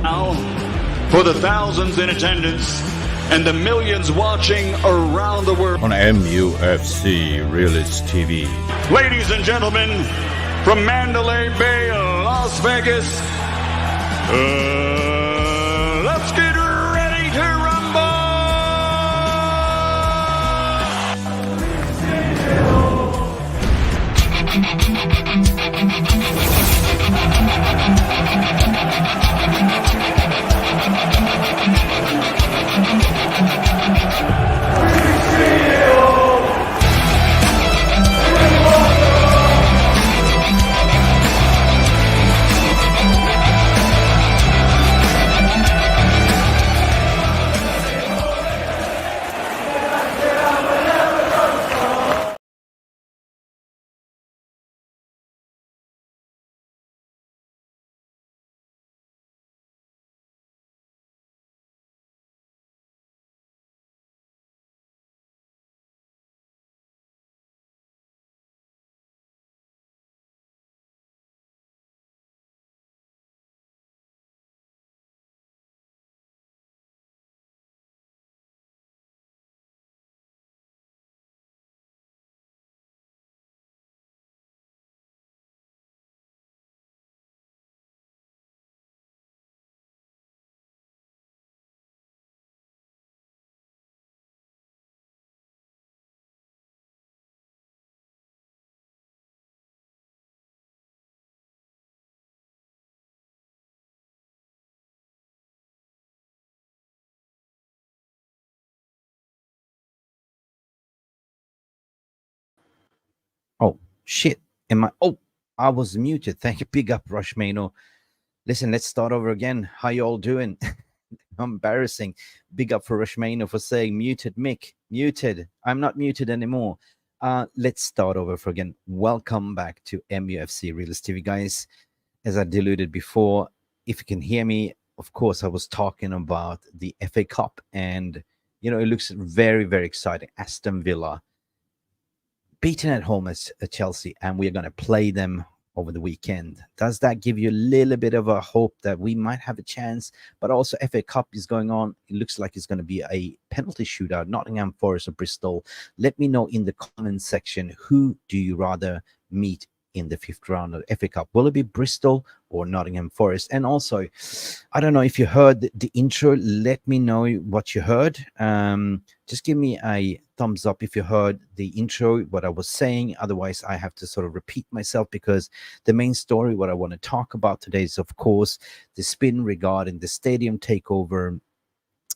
Now, for the thousands in attendance and the millions watching around the world on MUFC Realist TV. Ladies and gentlemen, from Mandalay Bay, Las Vegas, let's get ready to rumble! Oh, shit. I was muted. Thank you. Big up, Rushmano. Listen, let's start over again. How you all doing? Embarrassing. Big up for Rushmano for saying muted. Mick, muted. I'm not muted anymore. Let's start over for again. Welcome back to MUFC Realist TV, guys. As I alluded before, if you can hear me, of course, I was talking about the FA Cup. And, you know, it looks very, very exciting. Aston Villa beaten at home at Chelsea, and we're going to play them over the weekend. Does that give you a little bit of a hope that we might have a chance? But also FA Cup is going on. It looks like it's going to be a penalty shootout, Nottingham Forest or Bristol. Let me know in the comments section, who do you rather meet in the fifth round of the FA Cup? Will it be Bristol or Nottingham Forest? And also, I don't know if you heard the intro. Let me know what you heard. Just give me a thumbs up if you heard the intro, what I was saying. Otherwise, I have to sort of repeat myself, because the main story, what I want to talk about today is, of course, the spin regarding the stadium takeover,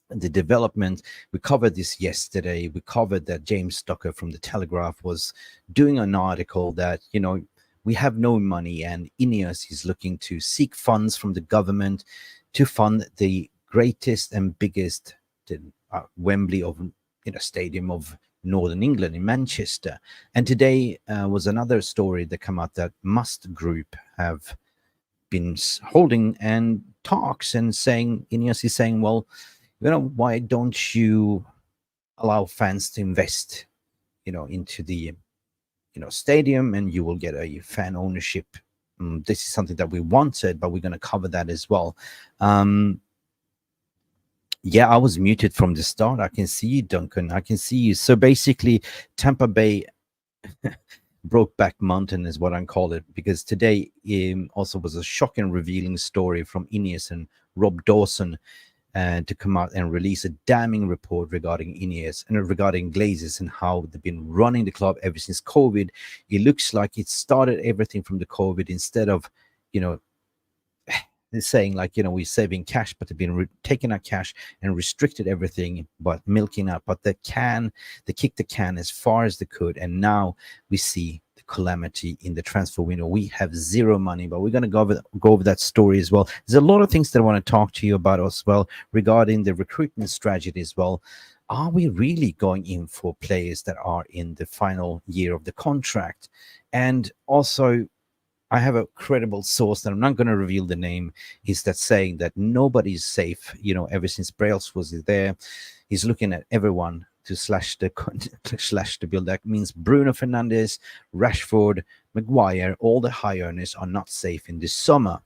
the development. We covered this yesterday. We covered that James Stocker from the Telegraph was doing an article that, you know, we have no money, and INEOS is looking to seek funds from the government to fund the greatest and biggest Wembley stadium of Northern England in Manchester. And today was another story that came out that Must Group have been holding and talks and saying, INEOS is saying, well, you know, why don't you allow fans to invest, you know, into the stadium, and you will get a fan ownership. This is something that we wanted, but we're going to cover that as well. Yeah, I was muted from the start. I can see you, Duncan. I can see you. So basically, Tampa Bay Brokeback Mountain is what I call it, because today also was a shocking, revealing story from INEOS and Rob Dawson to come out and release a damning report regarding INEOS and regarding Glazers and how they've been running the club ever since COVID. It looks like it started everything from the COVID, instead of, you know, saying like, you know, we're saving cash, but they've been taking our cash and restricted everything, but milking out. But they kicked the can as far as they could. And now we see the calamity in the transfer window. We have zero money, but we're going to go over that story as well. There's a lot of things that I want to talk to you about as well regarding the recruitment strategy as well. Are we really going in for players that are in the final year of the contract? And also, I have a credible source that I'm not going to reveal the name, is that saying that nobody's safe, you know, ever since Brails was there. He's looking at everyone to slash the bill. That means Bruno Fernandes, Rashford, Maguire, all the high earners are not safe in this summer.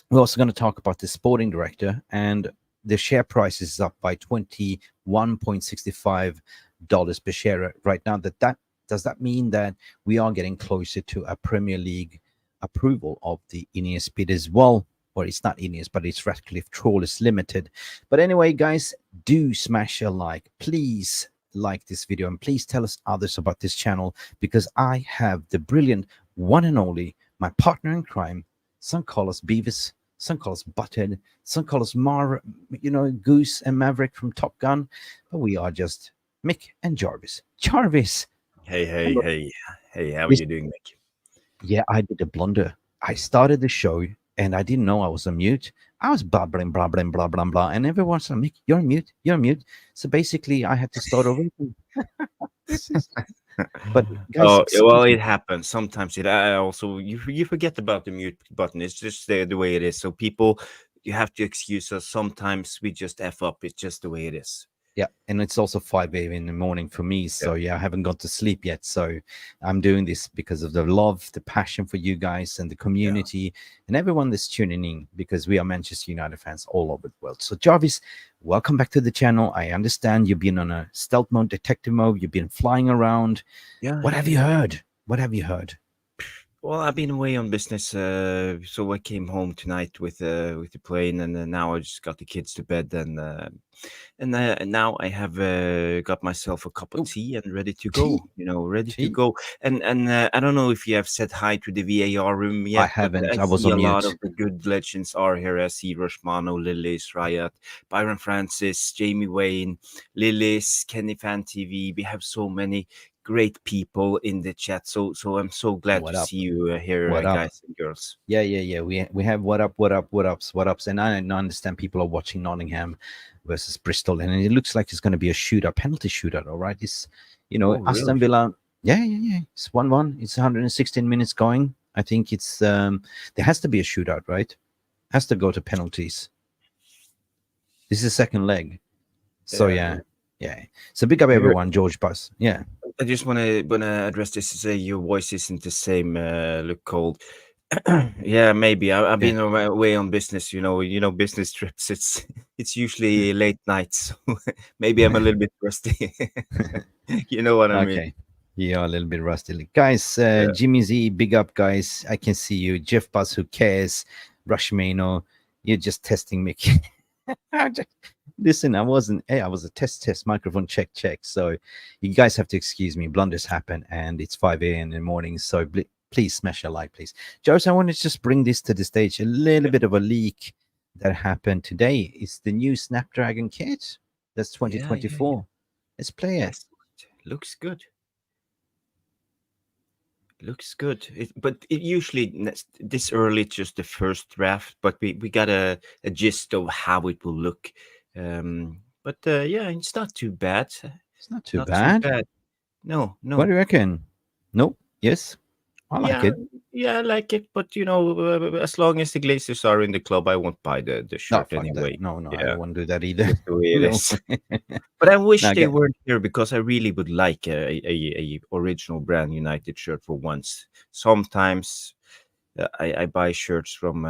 We're also going to talk about the sporting director, and the share price is up by $21.65 per share right now. That does that mean that we are getting closer to a Premier League approval of the INEOS bid as well? Or it's not INEOS, but it's Rattcliffe Trawlers Limited. But anyway, guys, do smash a like. Please like this video and please tell us others about this channel, because I have the brilliant one and only, my partner in crime, some call us Beavis, some call us Butthead, some call us Goose and Maverick from Top Gun, but we are just Mick and Jarvis. Jarvis! Hey, how are Yes. you doing, Mick? Yeah, I did a blunder. I started the show and I didn't know I was on mute. I was blabbering, blabbering, blah, blah, blah. And everyone's like, Mick, you're on mute. You're on mute. So basically, I had to start over. This is... But guys, Oh, well, excuse it me. happens. Sometimes I also you forget about the mute button. It's just the way it is. So people, you have to excuse us. Sometimes we just F up. It's just the way it is. Yeah, and it's also 5 a.m. in the morning for me. So yeah, I haven't got to sleep yet. So I'm doing this because of the love, the passion for you guys and the community and everyone that's tuning in, because we are Manchester United fans all over the world. So Jarvis, welcome back to the channel. I understand you've been on a stealth mode, detective mode. You've been flying around. Yeah. What have you heard? What have you heard? Well, I've been away on business, so I came home tonight with the plane, and now I just got the kids to bed, and now I have got myself a cup of tea and ready to go. Ready to Tea? go. And I don't know if you have said hi to the VAR room yet, I haven't. but I I was see a on lot mute. of the good legends are here. I see Rushmano, Lillis, Riot, Byron Francis, Jamie Wayne, Lillis, Kenny Fan TV. We have so many great people in the chat. So I'm so glad What to up? see you here, What up? guys and girls. Yeah. We have what ups, and I understand people are watching Nottingham versus Bristol, and it looks like it's going to be a shootout, penalty shootout. All right, it's Oh, Aston really? Villa. Yeah. It's 1-1. It's 116 minutes going. I think it's there has to be a shootout, right? Has to go to penalties. This is the second leg, so yeah. So big up You heard- everyone, George Bus. Yeah. I just wanna address this to say your voice isn't the same. Look cold. Yeah, maybe I've Yeah. been away on business. Business trips. It's usually late nights. So maybe I'm a little bit rusty. You know what I mean? Okay. Yeah, a little bit rusty. Guys, Yeah. Jimmy Z, big up, guys. I can see you. Jeff Buzz, who cares? Rushmano, you're just testing me. Listen, I wasn't. Hey, I was a test microphone check. So you guys have to excuse me. Blunders happen, and it's 5 a.m. in the morning. So please smash a like, please. Joseph, I want to just bring this to the stage. A little bit of a leak that happened today. It's the new Snapdragon kit. That's 2024. Let's play it. Looks good. Looks good. But it usually this early, it's just the first draft. But we got a gist of how it will look. But yeah, it's not too bad. It's not too Not too bad. bad. No. What do you reckon? Nope. Yes. I like it. Yeah, I like it. But as long as the Glazers are in the club, I won't buy the No, shirt fuck anyway. that. No, I Yeah. don't want to do that either. Just the way it No. is. But I wish No, they weren't here, because I really would like a original brand United shirt for once. Sometimes I buy shirts from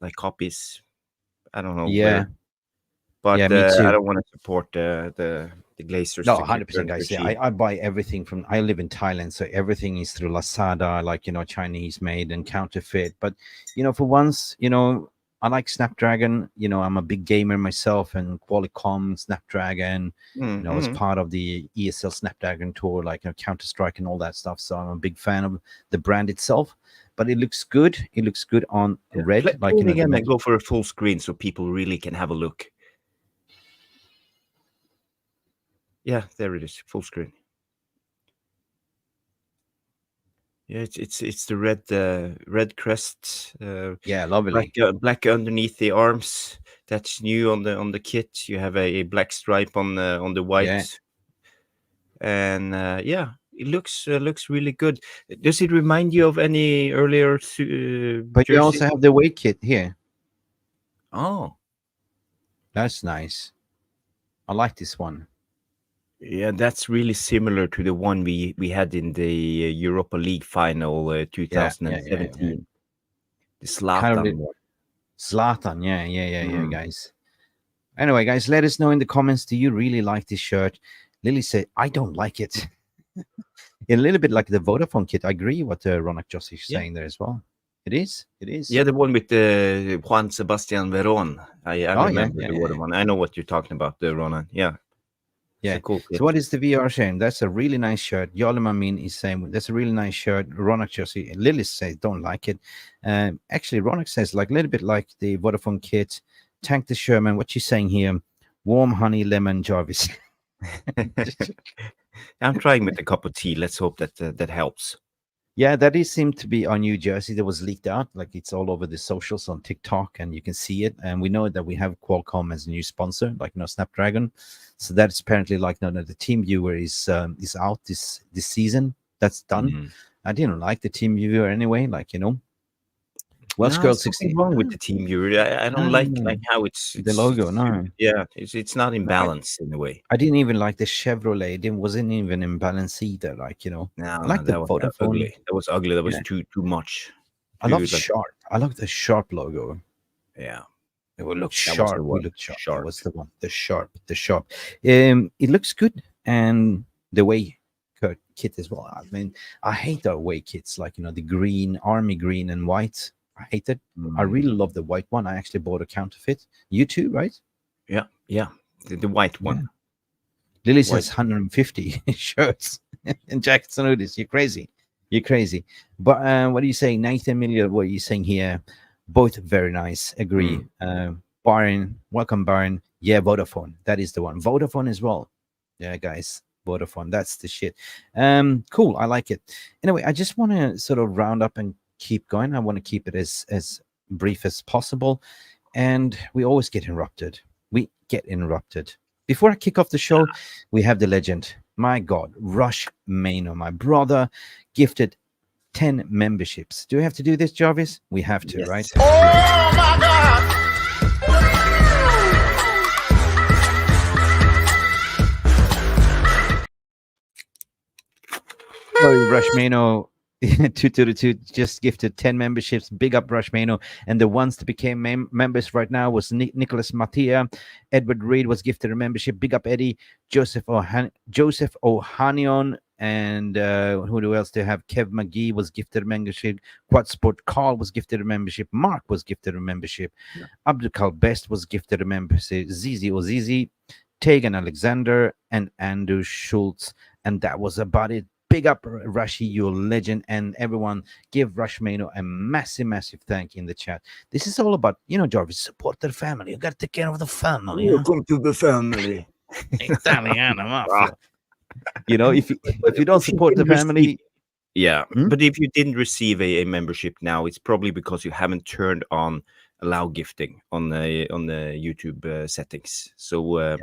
like copies. I don't know Yeah. where, but Yeah, me too. I don't want to support the Glazers. No, to keep 100%, their guys. Yeah, energy. I buy everything from. I live in Thailand, so everything is through Lazada, like Chinese made and counterfeit. But for once, I like Snapdragon. I'm a big gamer myself, and Qualcomm Snapdragon. As part of the ESL Snapdragon tour, like Counter Strike and all that stuff. So I'm a big fan of the brand itself. But it looks good. It looks good on red. Play it again and go for a full screen so people really can have a look. Yeah, there it is, full screen. Yeah, it's the red crest. Yeah, lovely. Black underneath the arms. That's new on the kit. You have a black stripe on the white. Yeah. And yeah, it looks really good. Does it remind you of any earlier But you jersey? also have the away kit here. Oh, That's nice. I like this one. yeah, that's really similar to the one we had in the Europa League final 2017. The Kind of Zlatan one. Zlatan, yeah, guys. Anyway, guys, let us know in the comments. Do you really like this shirt? Lily said, I don't like it. A little bit like the Vodafone kit. I agree what Ronak Joss is saying there as well. It is. Yeah, the one with Juan Sebastian Veron. I remember the one. I know what you're talking about, the Ronan. Yeah. Yeah. Cool kit. So what is the VR saying? That's a really nice shirt. Yolimamin is saying that's a really nice shirt. Ronak Josi, Lily says don't like it. Actually, Ronak says like a little bit like the Vodafone kit. Tank the Sherman. What she's saying here? Warm honey lemon Jarvis. I'm trying with a cup of tea. Let's hope that that helps. Yeah, that is seemed to be our new jersey that was leaked out. Like it's all over the socials on TikTok, and you can see it. And we know that we have Qualcomm as a new sponsor, like Snapdragon. So that's apparently like the Team Viewer is out this season. That's done. I didn't like the Team Viewer anyway. Like Welsh Girl 16 wrong with the Team Viewer. I don't like how it's the logo. No, yeah, it's not in balance in a way. I didn't even like the Chevrolet. It wasn't even in balance either. Like No, I like the was Vodafone. ugly. That was ugly. That was too much. I love Sharp. I like the Sharp logo. Yeah. It will look sharp. We look sharp. Sharp. What's the one? The Sharp. It looks good, and the way kit as well. I mean, I hate the away kits, like the green, army green and white. I hate it. I really love the white one. I actually bought a counterfeit. You too, right? Yeah. The white one. Lily says 150 shirts and jackets and hoodies. You're crazy. But what are you saying, Nathan Miller? What are you saying here? Both very nice. Agree. Byron, welcome, Byron. Yeah, Vodafone. That is the one. Vodafone as well. Yeah, guys. Vodafone. That's the shit. Cool. I like it. Anyway, I just want to sort of round up and keep going. I want to keep it as brief as possible. And we always get interrupted. Before I kick off the show, we have the legend. My God, Rush Mano, my brother, gifted 10 memberships. Do we have to do this, Jarvis? We have to, right? Oh my God! Sorry, Rush Mano. 222 just gifted 10 memberships. Big up Rush Mano. And the ones that became members right now was Nicholas Mattia. Edward Reed was gifted a membership. Big up Eddie. Joseph Ohanion. And who else do you have? Kev McGee was gifted a membership. Quad Sport Carl was gifted a membership. Mark was gifted a membership. Abdul Best was gifted a membership. Zizi Ozizi, Tegan Alexander, and Andrew Schultz. And that was about it. Big up Rashi, you're a legend, and everyone give Rush Mano a massive thank you in the chat. This is all about, Jarvis, support the family. You got to take care of the family. Welcome to the family. Italiano mafia. If you don't support the family, but if you didn't receive a membership now, it's probably because you haven't turned on allow gifting on the YouTube settings. So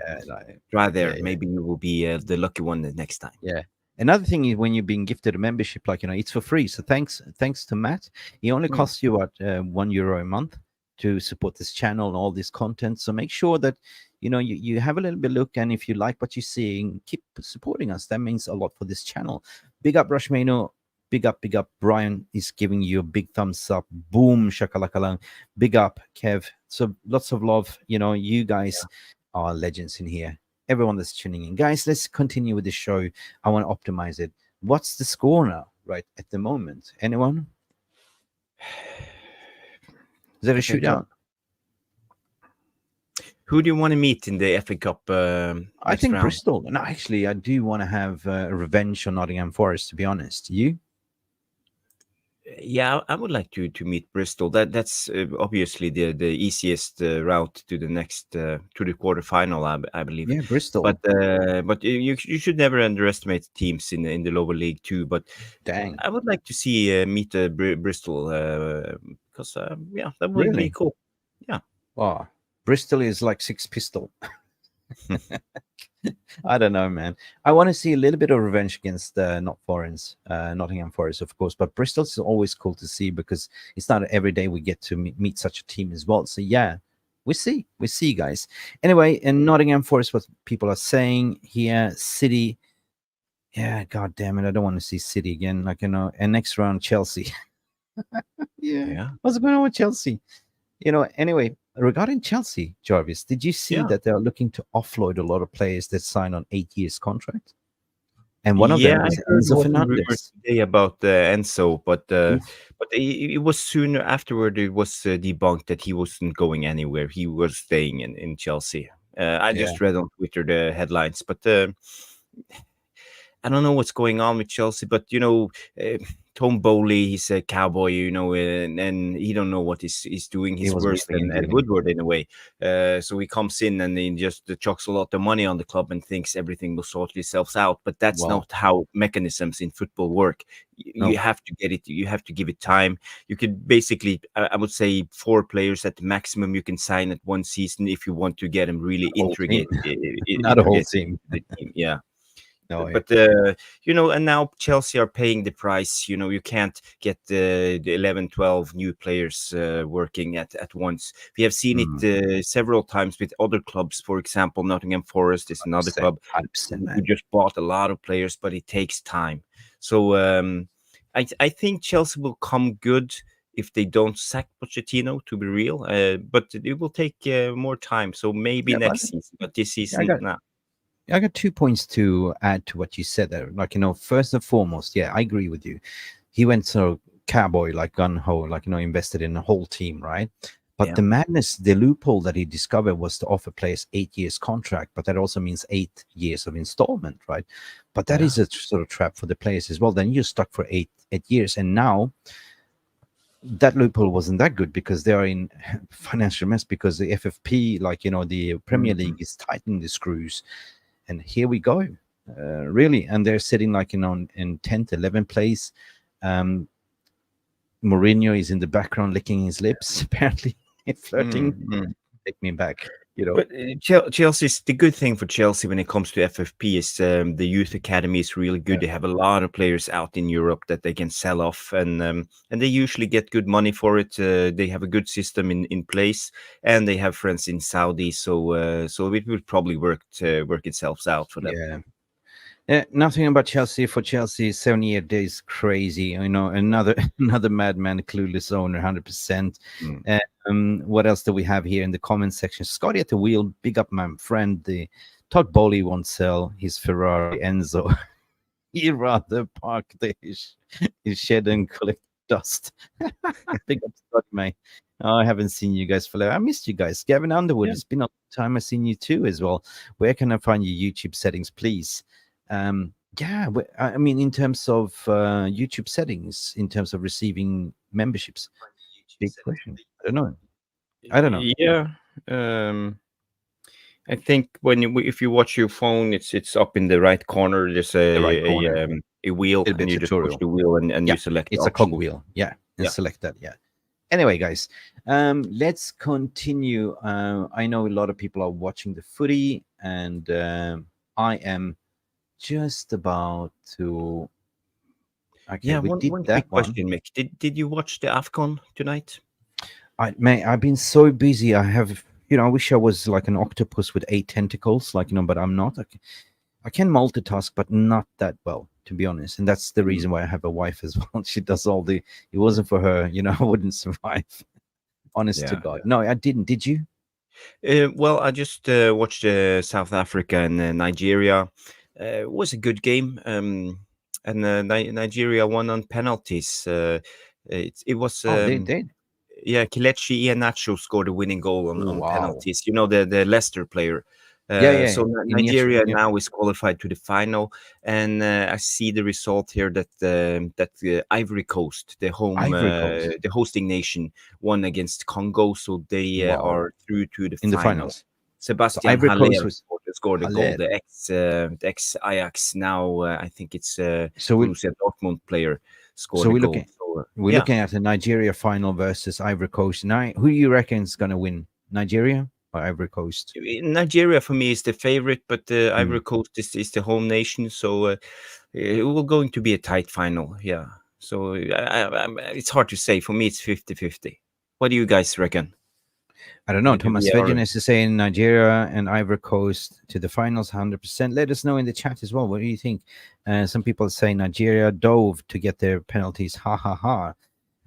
try there. Maybe you will be the lucky one the next time. Yeah. Another thing is when you're being gifted a membership, like it's for free. So thanks to Matt. It only costs you what €1 a month to support this channel and all this content. So make sure that you have a little bit look, and if you like what you're seeing, keep supporting us. That means a lot for this channel. Big up Rush Mano. Big up. Brian is giving you a big thumbs up. Boom, shakalakalang. Big up, Kev. So lots of love. You guys are legends in here. Everyone that's tuning in, guys, let's continue with the show. I want to optimize it. What's the score now, right at the moment? Anyone? Is that a shootout? Who do you want to meet in the FA Cup? I think round? Bristol. No, actually, I do want to have a revenge on Nottingham Forest, to be honest. You? Yeah, I would like to meet Bristol. That's obviously the easiest route to the next to the quarterfinal, I believe. Yeah, Bristol. But you should never underestimate teams in the lower league too. But dang, I would like to see meet Bristol because that would be cool. Yeah. Wow, Bristol is like Six Pistol. I don't know, man. I want to see a little bit of revenge against Nottingham Forest, of course. But Bristol's always cool to see because it's not every day we get to meet such a team as well. So yeah, we see, guys. Anyway, in Nottingham Forest, what people are saying here, City. Yeah, god damn it, I don't want to see City again. And next round, Chelsea. Yeah. What's going on with Chelsea? Anyway, regarding Chelsea, Jarvis, did you see that they're looking to offload a lot of players that sign on 8 years contract? And one of them I is heard Enzo one rumor Fernandez. today about Enzo, but Oof. it was soon afterward. It was debunked that he wasn't going anywhere. He was staying in Chelsea. I just read on Twitter the headlines, but I don't know what's going on with Chelsea. But Tom Bowley, he's a cowboy, and he don't know what he's doing. He's worse than Ed Woodward in a way. So he comes in and he just chucks a lot of money on the club and thinks everything will sort itself out. But that's not how mechanisms in football work. You have to get it. You have to give it time. You could basically, I would say, 4 players at the maximum you can sign at one season if you want to get them really integrated. Not a whole team. Yeah. No, but and now Chelsea are paying the price. You can't get the 11, 12 new players working at once. We have seen it several times with other clubs. For example, Nottingham Forest is another club who just bought a lot of players, but it takes time. So I think Chelsea will come good if they don't sack Pochettino, to be real. But it will take more time. So maybe next season, but this season, no. I got 2 points to add to what you said there. First and foremost, I agree with you. He went so cowboy, like gun-ho, invested in the whole team, right? But the madness, the loophole that he discovered was to offer players 8 years contract, but that also means 8 years of installment, right? But that is a sort of trap for the players as well. Then you're stuck for eight years. And now that loophole wasn't that good because they are in financial mess because the FFP, the Premier League is tightening the screws. And here we go, really. And they're sitting in 10th, 11th place. Mourinho is in the background licking his lips, apparently flirting. Take me back. But Chelsea's the good thing for Chelsea when it comes to FFP is the youth academy is really good. They have a lot of players out in Europe that they can sell off, and they usually get good money for it. They have a good system in place, and they have friends in Saudi, so it will probably work itself out for them. Nothing about Chelsea. For Chelsea, 7-year days crazy. Another madman, clueless owner, 100%. What else do we have here in the comment section? Scotty at the wheel, big up my friend. The Todd Bowley won't sell his Ferrari Enzo. He'd rather park his shed and collect dust. Big up Scotty, mate. I haven't seen you guys for I missed you guys. Gavin Underwood, it's been a long time I've seen you too as well. Where can I find your YouTube settings, please? I mean, in terms of YouTube settings, in terms of receiving memberships, big question. I don't know. Yeah, I think if you watch your phone, it's up in the right corner. There's a wheel, and you just push the wheel and you select. It's a cog wheel. Select that. Anyway, guys, let's continue. I know a lot of people are watching the footy, and I am just about to. Okay, one quick question, Mick. Did you watch the AFCON tonight? I've been so busy. I have, I wish I was like an octopus with 8 tentacles, but I'm not. I can multitask, but not that well, to be honest. And that's the reason why I have a wife as well. She does all the. It wasn't for her, I wouldn't survive. Honest to God, no, I didn't. Did you? Well, I just watched South Africa and Nigeria. It was a good game, and Nigeria won on penalties. It was. They did. Yeah, Kelechi Iheanacho scored a winning goal on penalties. The Leicester player. So Nigeria now is qualified to the final, and I see the result here that Ivory Coast, the hosting nation, won against Congo, so they are through to the finals. Sebastian Haller scored a goal. The ex Ajax, now I think it's Borussia Dortmund player scored a goal. We're looking at the Nigeria final versus Ivory Coast. Now, who do you reckon is going to win, Nigeria or Ivory Coast? Nigeria for me is the favorite, but Ivory Coast is the home nation, so it will going to be a tight final. Yeah, so it's hard to say. For me, it's 50-50. What do you guys reckon? I don't know. Thomas Vegenes is saying Nigeria and Ivory Coast to the finals, 100%. Let us know in the chat as well. What do you think? Some people say Nigeria dove to get their penalties. Ha ha ha.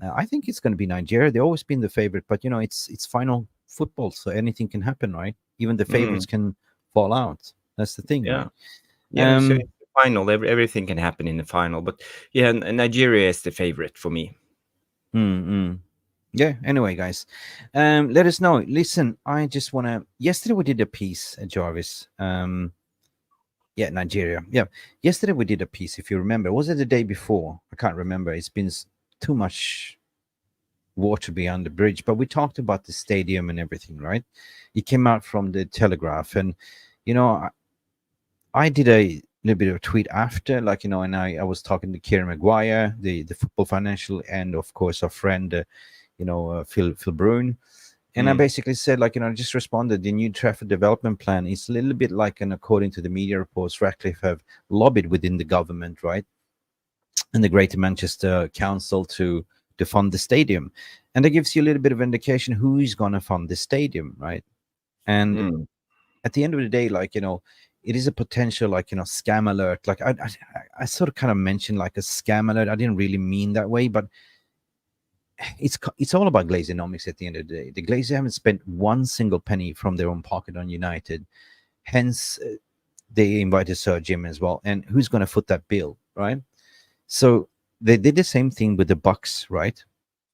I think it's going to be Nigeria. They've always been the favorite, but it's final football, so anything can happen, right? Even the favorites can fall out. That's the thing, Yeah. right? Yeah, so it's the final, everything can happen in the final, but yeah, Nigeria is the favorite for me. Yeah. Anyway, guys, let us know. Listen, I just want to. Yesterday we did a piece, Jarvis. Yeah, Nigeria. Yeah, yesterday we did a piece. If you remember, was it the day before? I can't remember. It's been too much water beyond the bridge. But we talked about the stadium and everything, right? It came out from the Telegraph, and I did a little bit of a tweet after, like and I was talking to Kieran Maguire, the Football Financial, and of course our friend, Phil Brune. And I basically said, I just responded, the new Trafford development plan is a little bit like, and according to the media reports, Rattcliffe have lobbied within the government, right? And the Greater Manchester Council to fund the stadium. And that gives you a little bit of indication who is going to fund the stadium, right? And at the end of the day, it is a potential, scam alert. Like I sort of kind of mentioned like a scam alert. I didn't really mean that way, but it's all about Glazenomics at the end of the day. The Glazer haven't spent one single penny from their own pocket on United. Hence, they invited Sir Jim as well. And who's going to foot that bill, right? So they did the same thing with the Bucks, right?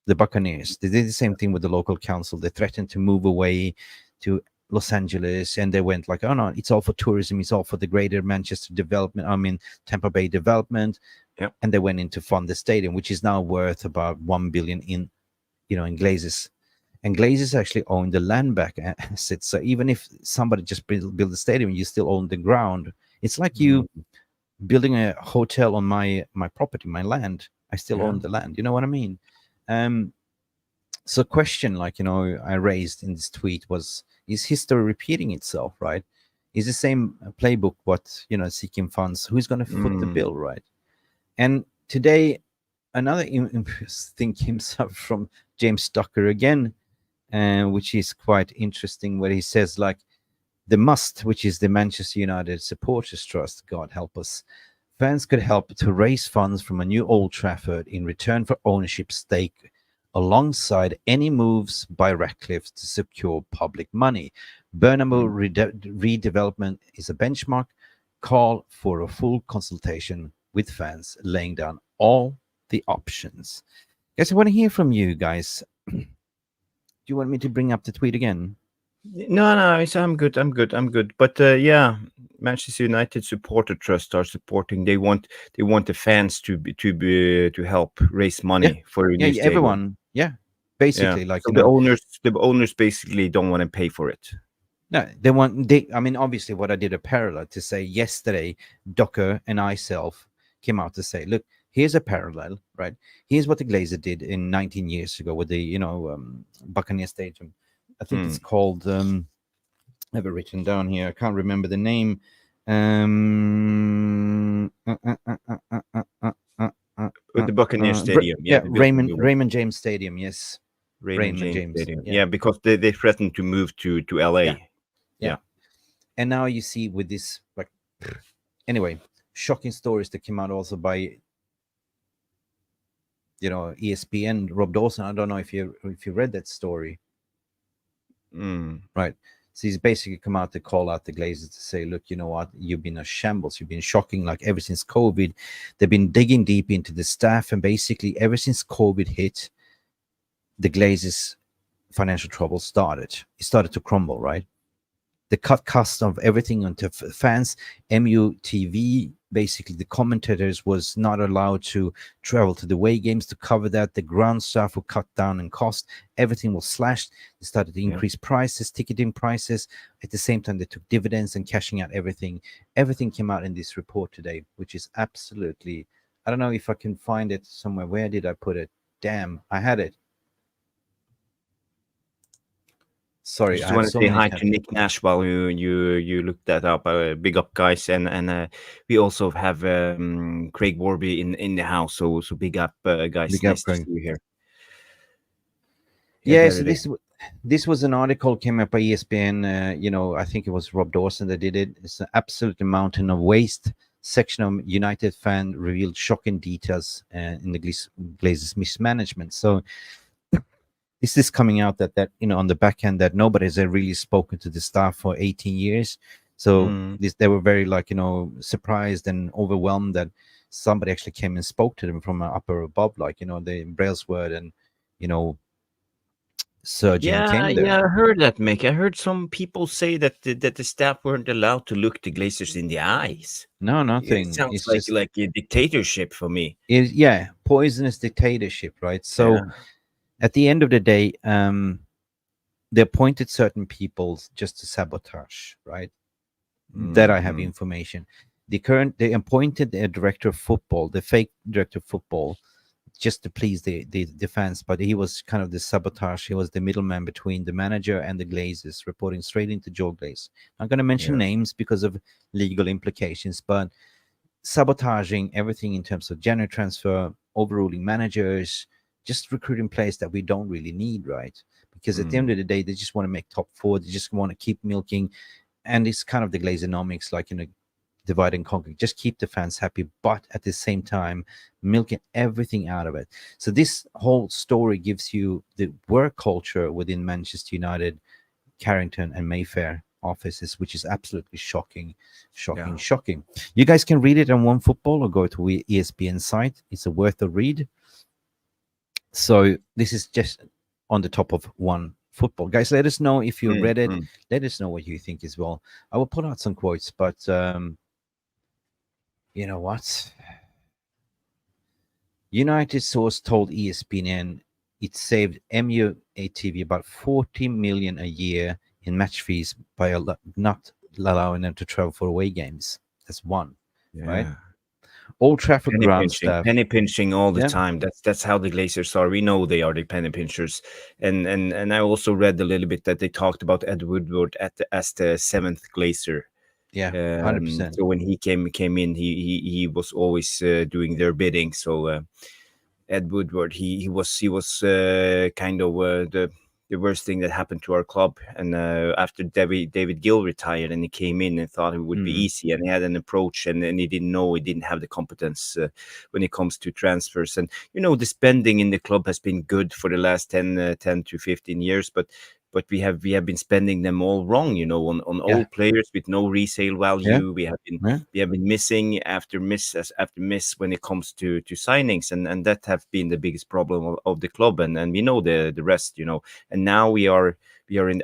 The Buccaneers. They did the same thing with the local council. They threatened to move away to Los Angeles, and they went like, oh no, it's all for tourism. It's all for the Greater Manchester development. Tampa Bay development. Yep. And they went in to fund the stadium, which is now worth about $1 billion in Glazers. And Glazers actually own the land back assets. So even if somebody just build the stadium, you still own the ground. It's like you building a hotel on my property, my land. I still own the land. You know what I mean? So question I raised in this tweet was, is history repeating itself, right? Is the same playbook what, seeking funds? Who's going to foot the bill, right? And today, another thing came up from James Ducker again, which is quite interesting, where he says, the MUST, which is the Manchester United Supporters Trust, God help us, fans could help to raise funds from a new Old Trafford in return for ownership stake, alongside any moves by Rattcliffe to secure public money. Burnham redevelopment is a benchmark. Call for a full consultation with fans, laying down all the options. Guys, I want to hear from you guys. Do you want me to bring up the tweet again? No, I'm good. But yeah, Manchester United Supporter Trust are supporting. They want the fans to help raise money for a new stadium. Everyone. Yeah, basically, so the owners basically don't want to pay for it. No, obviously, what I did a parallel to say yesterday, Docker and I came out to say, look, here's a parallel, right? Here's what the Glazer did in 19 years ago with the, Buccaneer Stadium. I think it's called, I have it written down here. I can't remember the name. With the Buccaneer Stadium. Raymond James Stadium, yes. Raymond James Stadium. Yeah, because they threatened to move to LA. Yeah. And now you see with this, anyway, shocking stories that came out also by ESPN, Rob Dawson. I don't know if you read that story. Right. So he's basically come out to call out the Glazers to say, look, you know what, you've been a shambles, you've been shocking, ever since COVID. They've been digging deep into the staff, and basically ever since COVID hit, the Glazers' financial trouble started. It started to crumble, right? The cut cost of everything onto fans. MUTV, basically the commentators was not allowed to travel to the away games to cover that. The ground staff were cut down in cost. Everything was slashed. They started to increase prices, ticketing prices. At the same time, they took dividends and cashing out everything. Everything came out in this report today, which is absolutely, I don't know if I can find it somewhere. Where did I put it? Damn, I had it. Sorry, I just want to say hi to Nick Nash while you look that up. Big up, guys, and we also have Craig Warby in the house. So big up, guys. Big nice up, Craig. to see you here. Yeah, so this was an article came up by ESPN. I think it was Rob Dawson that did it. It's an absolute mountain of waste. section of United fan revealed shocking details in the Glazers mismanagement. So this is coming out that on the back end that nobody has really spoken to the staff for 18 years. So they were very surprised and overwhelmed that somebody actually came and spoke to them from upper above, the Brailsford and Sir Jim came there. Yeah, I heard that, Mick. I heard some people say that the staff weren't allowed to look the Glazers in the eyes. No, It nothing. sounds It's like just like a dictatorship for me. poisonous dictatorship, right? So Yeah. at the end of the day, they appointed certain people just to sabotage, right? That I have information. They appointed a director of football, the fake director of football, just to please the fans, but he was kind of the sabotage. He was the middleman between the manager and the Glazers, reporting straight into Joe Glaze. I'm going to mention names because of legal implications, but sabotaging everything in terms of January transfer, overruling managers, just recruiting players that we don't really need, right? Because at the end of the day, they just want to make top four. They just want to keep milking, and it's kind of the Glazeronomics, divide and conquer. Just keep the fans happy, but at the same time, milking everything out of it. So this whole story gives you the work culture within Manchester United, Carrington, and Mayfair offices, which is absolutely shocking. You guys can read it on OneFootball or go to ESPN site. It's worth a read. So this is just on the top of OneFootball. Guys, let us know if you read it. Let us know what you think as well. I will put out some quotes, but you know what? United source told ESPN it saved MUATV about 40 million a year in match fees by not allowing them to travel for away games. That's one, right? Old Trafford ground staff. Penny pinching all the time. That's how the Glazers are. We know they are the penny pinchers. And I also read a little bit that they talked about Ed Woodward as the seventh Glazer. 100%. So when he came in, he was always doing their bidding. So Ed Woodward, he was kind of the worst thing that happened to our club. And after David Gill retired, and he came in and thought it would be easy, and he had an approach, and he didn't have the competence when it comes to transfers. And the spending in the club has been good for the last 10 to 15 years, but we have been spending them all wrong, on old players with no resale value. We have been missing after miss when it comes to signings, and that have been the biggest problem of the club, and we know the rest, and now we are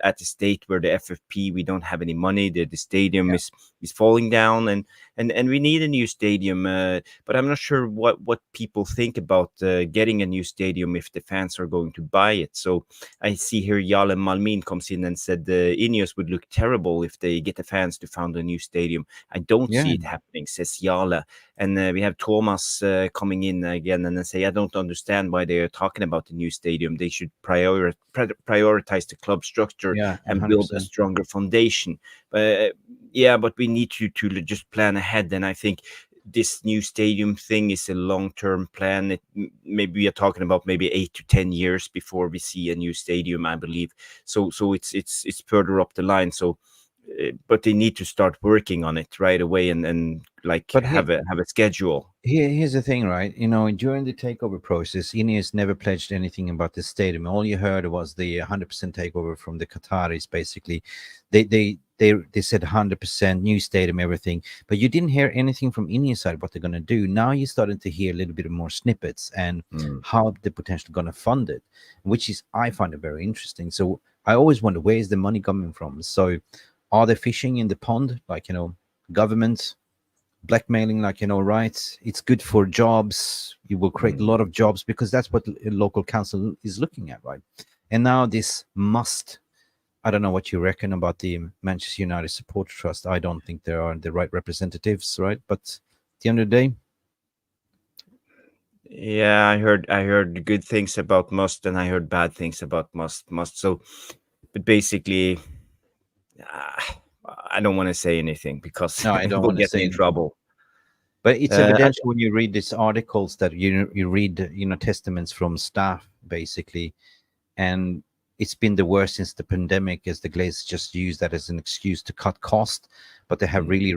at the state where the FFP, we don't have any money. The stadium is falling down, and we need a new stadium. But I'm not sure what people think about getting a new stadium if the fans are going to buy it. So I see here Jale Malmin comes in and said the INEOS would look terrible if they get the fans to found a new stadium. I don't see it happening, says Jale. And we have Thomas coming in again and then say, I don't understand why they are talking about the new stadium. They should prioritize the club structure and build a stronger foundation. But we need to just plan ahead. And I think this new stadium thing is a long-term plan. Maybe we are talking about maybe 8 to 10 years before we see a new stadium, I believe. So it's further up the line. So, but they need to start working on it right away and have a schedule. Here's the thing, right? During the takeover process, INEOS never pledged anything about the stadium. All you heard was the 100% takeover from the Qataris. Basically, they said 100% new stadium, everything, but you didn't hear anything from INEOS side what they're going to do. Now you're starting to hear a little bit more snippets and how they're potentially going to fund it, which is, I find it very interesting. So I always wonder, where is the money coming from? So are they fishing in the pond, government blackmailing, right? It's good for jobs. You will create a lot of jobs because that's what a local council is looking at, right? And now this I don't know what you reckon about the Manchester United Supporter Trust. I don't think they are the right representatives, right? But at the end of the day, yeah, I heard good things about Must, and I heard bad things about Must. So, but basically, I don't want to say anything because no, I don't we'll want to get say in trouble. But it's evidential when you read these articles that you read testaments from staff basically, and it's been the worst since the pandemic, as the Glazers just use that as an excuse to cut cost, but they have really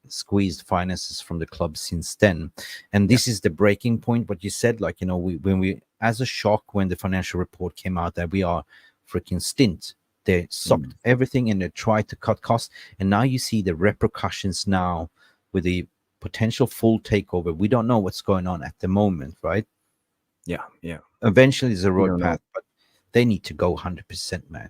squeezed finances from the club since then. And this is the breaking point, what you said, like, you know, when we as a shock when the financial report came out that we are freaking stint. They sucked everything and they tried to cut costs. And now you see the repercussions now with the potential full takeover. We don't know what's going on at the moment, right? Yeah, yeah. Eventually there's a We road don't path, but they need to go 100%, man.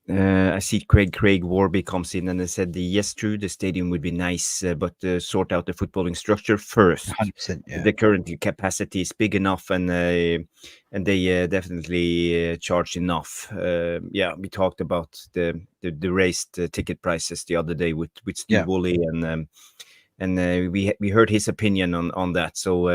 I see Craig Warby comes in and they said, yes, true, the stadium would be nice, but sort out the footballing structure first. 100%, yeah. The current capacity is big enough, and they definitely charge enough. Yeah, we talked about the raised ticket prices the other day with Stu Woolley, and we heard his opinion on that. So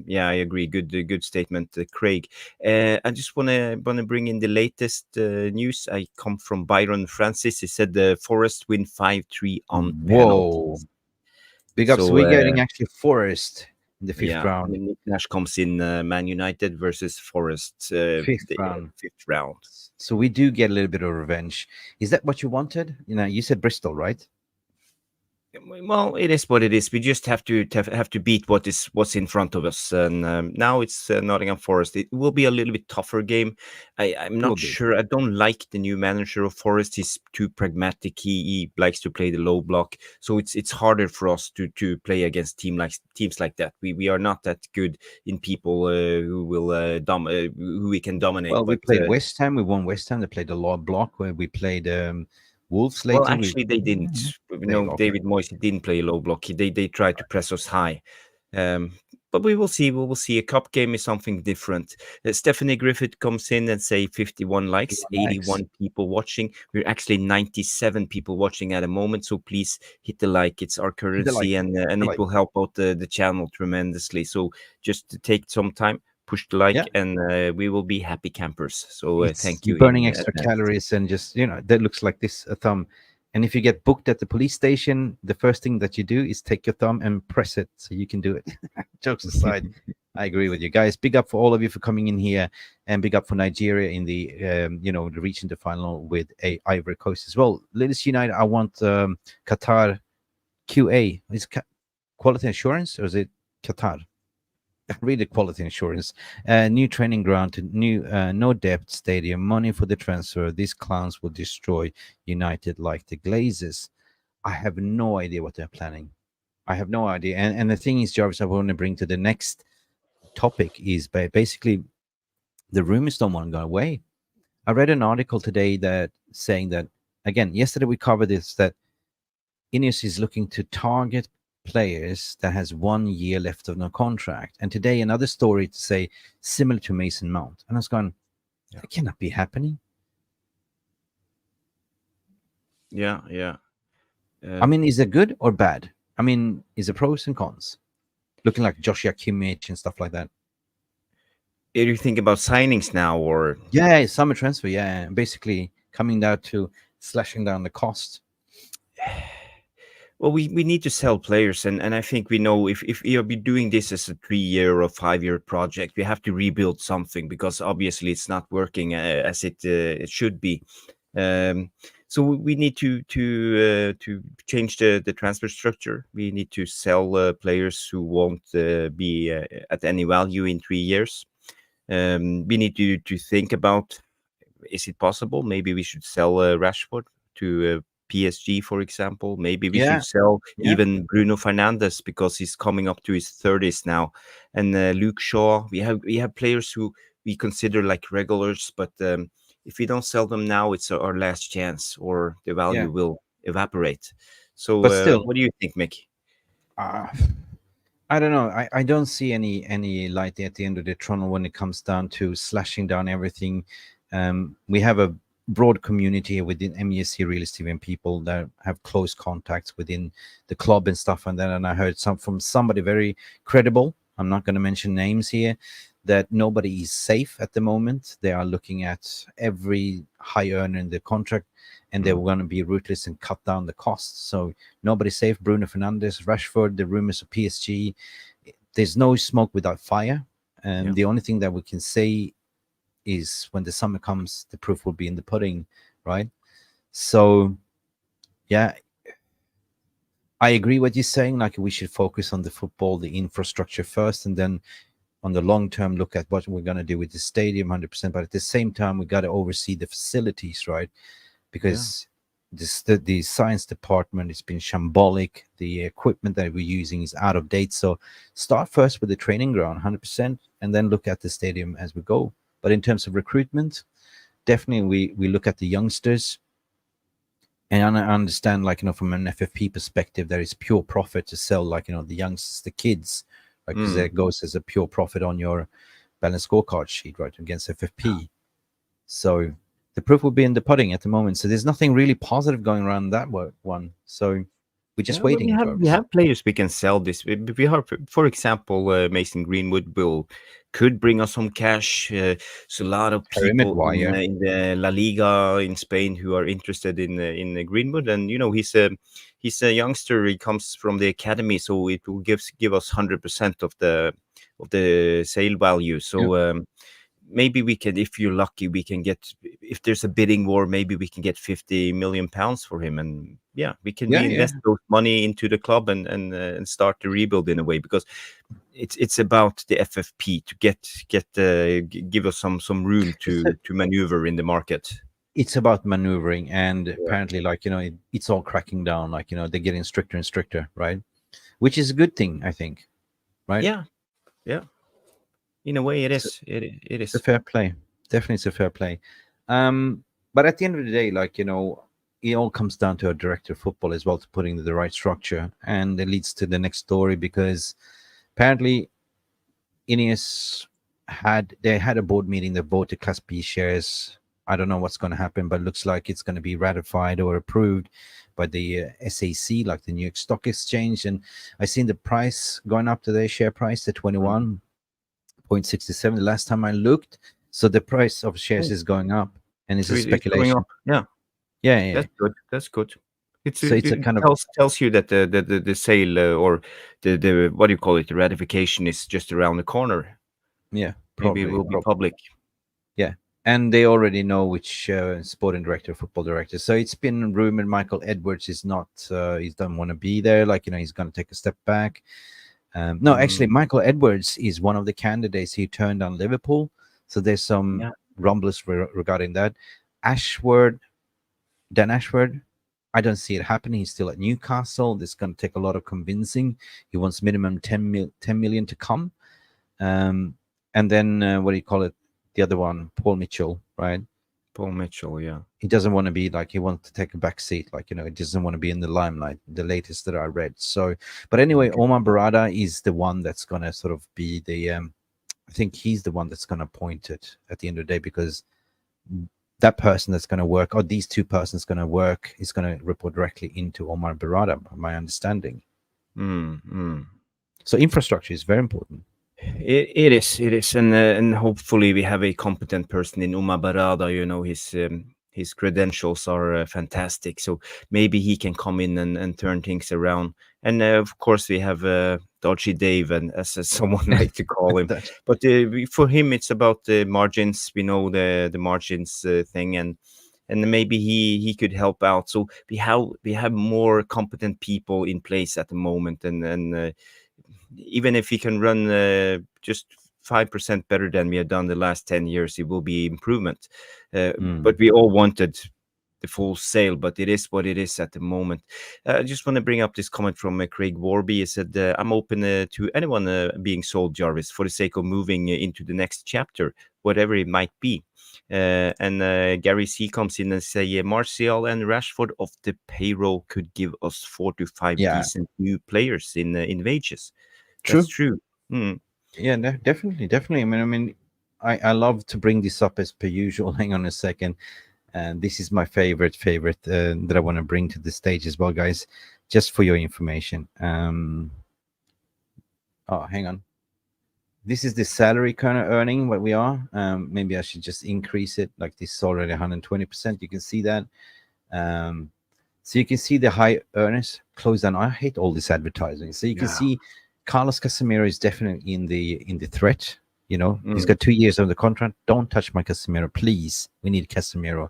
yeah, I agree. Good statement, Craig. I just wanna bring in the latest news. I come from Byron Francis. He said the Forest win 5-3 on penalties. Big ups. So, we're getting actually Forest in the fifth round. Nick Nash comes in Man United versus Forest fifth round. So we do get a little bit of revenge. Is that what you wanted? You know, you said Bristol, right? Well, it is what it is. We just have to beat what's in front of us, and now it's Nottingham Forest. It will be a little bit tougher game. I'm not sure. I don't like the new manager of Forest. He's too pragmatic. He likes to play the low block, so it's harder for us to play against teams like that. We are not that good in people who will who we can dominate. Well, we played West Ham. We won West Ham. They played the low block where we played. Wolves later. Well, actually, they didn't. David Moyes didn't play low block. They tried to press us high. But we will see. We will see. A cup game is something different. Stephanie Griffith comes in and say 51 likes, 81 people watching. We're actually 97 people watching at the moment. So please hit the like. It's our currency, and it will help out the channel tremendously. So just take some time. Push the like, and we will be happy campers. So thank you. Burning extra calories and just, you know, that looks like this, a thumb. And if you get booked at the police station, the first thing that you do is take your thumb and press it so you can do it. Jokes aside, I agree with you guys. Big up for all of you for coming in here, and big up for Nigeria in the, you know, the reaching the final with a Ivory Coast as well. Ladies United, I want Qatar QA. Is quality assurance or is it Qatar? Really quality insurance. New training ground to new no depth stadium, money for the transfer. These clowns will destroy United like the Glazers. I have no idea what they're planning. I have no idea. And the thing is, Jarvis, I want to bring to the next topic is basically the rumors don't want to go away. I read an article today that saying that, again, yesterday we covered this, that INEOS is looking to target players that has 1 year left of no contract, and today another story to say similar to Mason Mount, and I was going, that cannot be happening. I mean, is it good or bad? I mean, is it pros and cons? Looking like Joshua Kimmich and stuff like that. Do you think about signings now, or summer transfer? Basically coming down to slashing down the cost. Well, we need to sell players, and I think we know if you'll be doing this as a 3-year or 5-year project, we have to rebuild something, because obviously it's not working as it should be. So we need to change the transfer structure. We need to sell players who won't be at any value in 3 years. We need to think about, is it possible? Maybe we should sell Rashford to PSG, for example. Maybe we should sell even Bruno Fernandes, because he's coming up to his 30s now. And Luke Shaw, we have players who we consider like regulars, but if we don't sell them now, it's our last chance, or the value will evaporate. So but still, what do you think, Mick? I don't know. I don't see any light at the end of the tunnel when it comes down to slashing down everything. We have a broad community within Mufc Realist TV and people that have close contacts within the club and stuff. And then I heard from somebody very credible, I'm not going to mention names here, that nobody is safe at the moment. They are looking at every high earner in the contract, and they were going to be ruthless and cut down the costs. So nobody's safe. Bruno Fernandes, Rashford, the rumors of PSG. There's no smoke without fire. The only thing that we can say is when the summer comes, the proof will be in the pudding, right? So, yeah, I agree what you're saying. Like, we should focus on the football, the infrastructure first, and then on the long term, look at what we're going to do with the stadium 100%. But at the same time, we got to oversee the facilities, right? Because the science department has been shambolic. The equipment that we're using is out of date. So start first with the training ground 100%, and then look at the stadium as we go. But in terms of recruitment, definitely we look at the youngsters. And I understand, like, from an FFP perspective, there is pure profit to sell, like, the youngsters, the kids, right? Because there goes as a pure profit on your balance scorecard sheet, right, against FFP. So the proof will be in the pudding at the moment. So there's nothing really positive going around that one. So we're just waiting. We have players we can sell this. We have, for example, Mason Greenwood could bring us some cash. So a lot of people in the La Liga in Spain who are interested in Greenwood, and he's a youngster. He comes from the academy, so it will give us 100% of the sale value. So. Maybe we can, if you're lucky, we can get, if there's a bidding war, maybe we can get £50 million for him, and we can reinvest those money into the club and start the rebuild in a way, because it's about the FFP to give us some room to maneuver in the market. It's about maneuvering, and apparently, like, it's all cracking down. Like, they're getting stricter and stricter, right? Which is a good thing, I think, right? Yeah. In a way, it is. It is. It's a fair play. Definitely, it's a fair play. But at the end of the day, like, it all comes down to a director of football as well, to putting the right structure, and it leads to the next story, because apparently INEOS had a board meeting that voted Class B shares. I don't know what's going to happen, but it looks like it's going to be ratified or approved by the SAC, like the New York Stock Exchange. And I seen the price going up today, share price to 21.67 the last time I looked. So the price of shares is going up, and it's a speculation. Yeah. That's good. It's a kind of tells you that the sale or the what do you call it, the ratification is just around the corner. Yeah, probably. Maybe it will be public. Yeah, and they already know which sporting director, football director. So it's been rumored Michael Edwards is not. He doesn't want to be there. Like, he's going to take a step back. No, actually, Michael Edwards is one of the candidates. He turned on Liverpool, so there's some rumblings regarding that. Dan Ashford, I don't see it happening. He's still at Newcastle. This is going to take a lot of convincing. He wants minimum 10 million to come. And then what do you call it? The other one, Paul Mitchell, right? Paul Mitchell, yeah. He doesn't want to be, like, he wants to take a back seat, like, he doesn't want to be in the limelight, the latest that I read. So, but anyway, Omar Barada is the one that's going to sort of be the, I think he's the one that's going to point it at the end of the day, because that person that's going to work, or these two persons going to work, is going to report directly into Omar Barada, my understanding. So infrastructure is very important. It is, and hopefully we have a competent person in Omar Barada. His credentials are fantastic, so maybe he can come in and turn things around. And of course we have Dodgy Dave, and as someone like to call him. But for him, it's about the margins. We know the margins thing, and maybe he could help out. So we have more competent people in place at the moment, and even if he can run just 5% better than we have done the last 10 years, it will be improvement. But we all wanted the full sale, but it is what it is at the moment. I just want to bring up this comment from Craig Warby. He said, I'm open to anyone being sold, Jarvis, for the sake of moving into the next chapter, whatever it might be. And Gary C comes in and say, Martial and Rashford off the payroll could give us 4 to 5 decent new players in wages. That's true. Yeah, definitely. I mean, I love to bring this up as per usual. Hang on a second. And this is my favorite that I want to bring to the stage as well, guys, just for your information. Hang on. This is the salary kind of earning what we are. Maybe I should just increase it. Like, this is already 120%. You can see that. So you can see the high earners close down. I hate all this advertising. So you can see Carlos Casemiro is definitely in the threat. You know, he's got 2 years on the contract. Don't touch my Casemiro, please. We need Casemiro.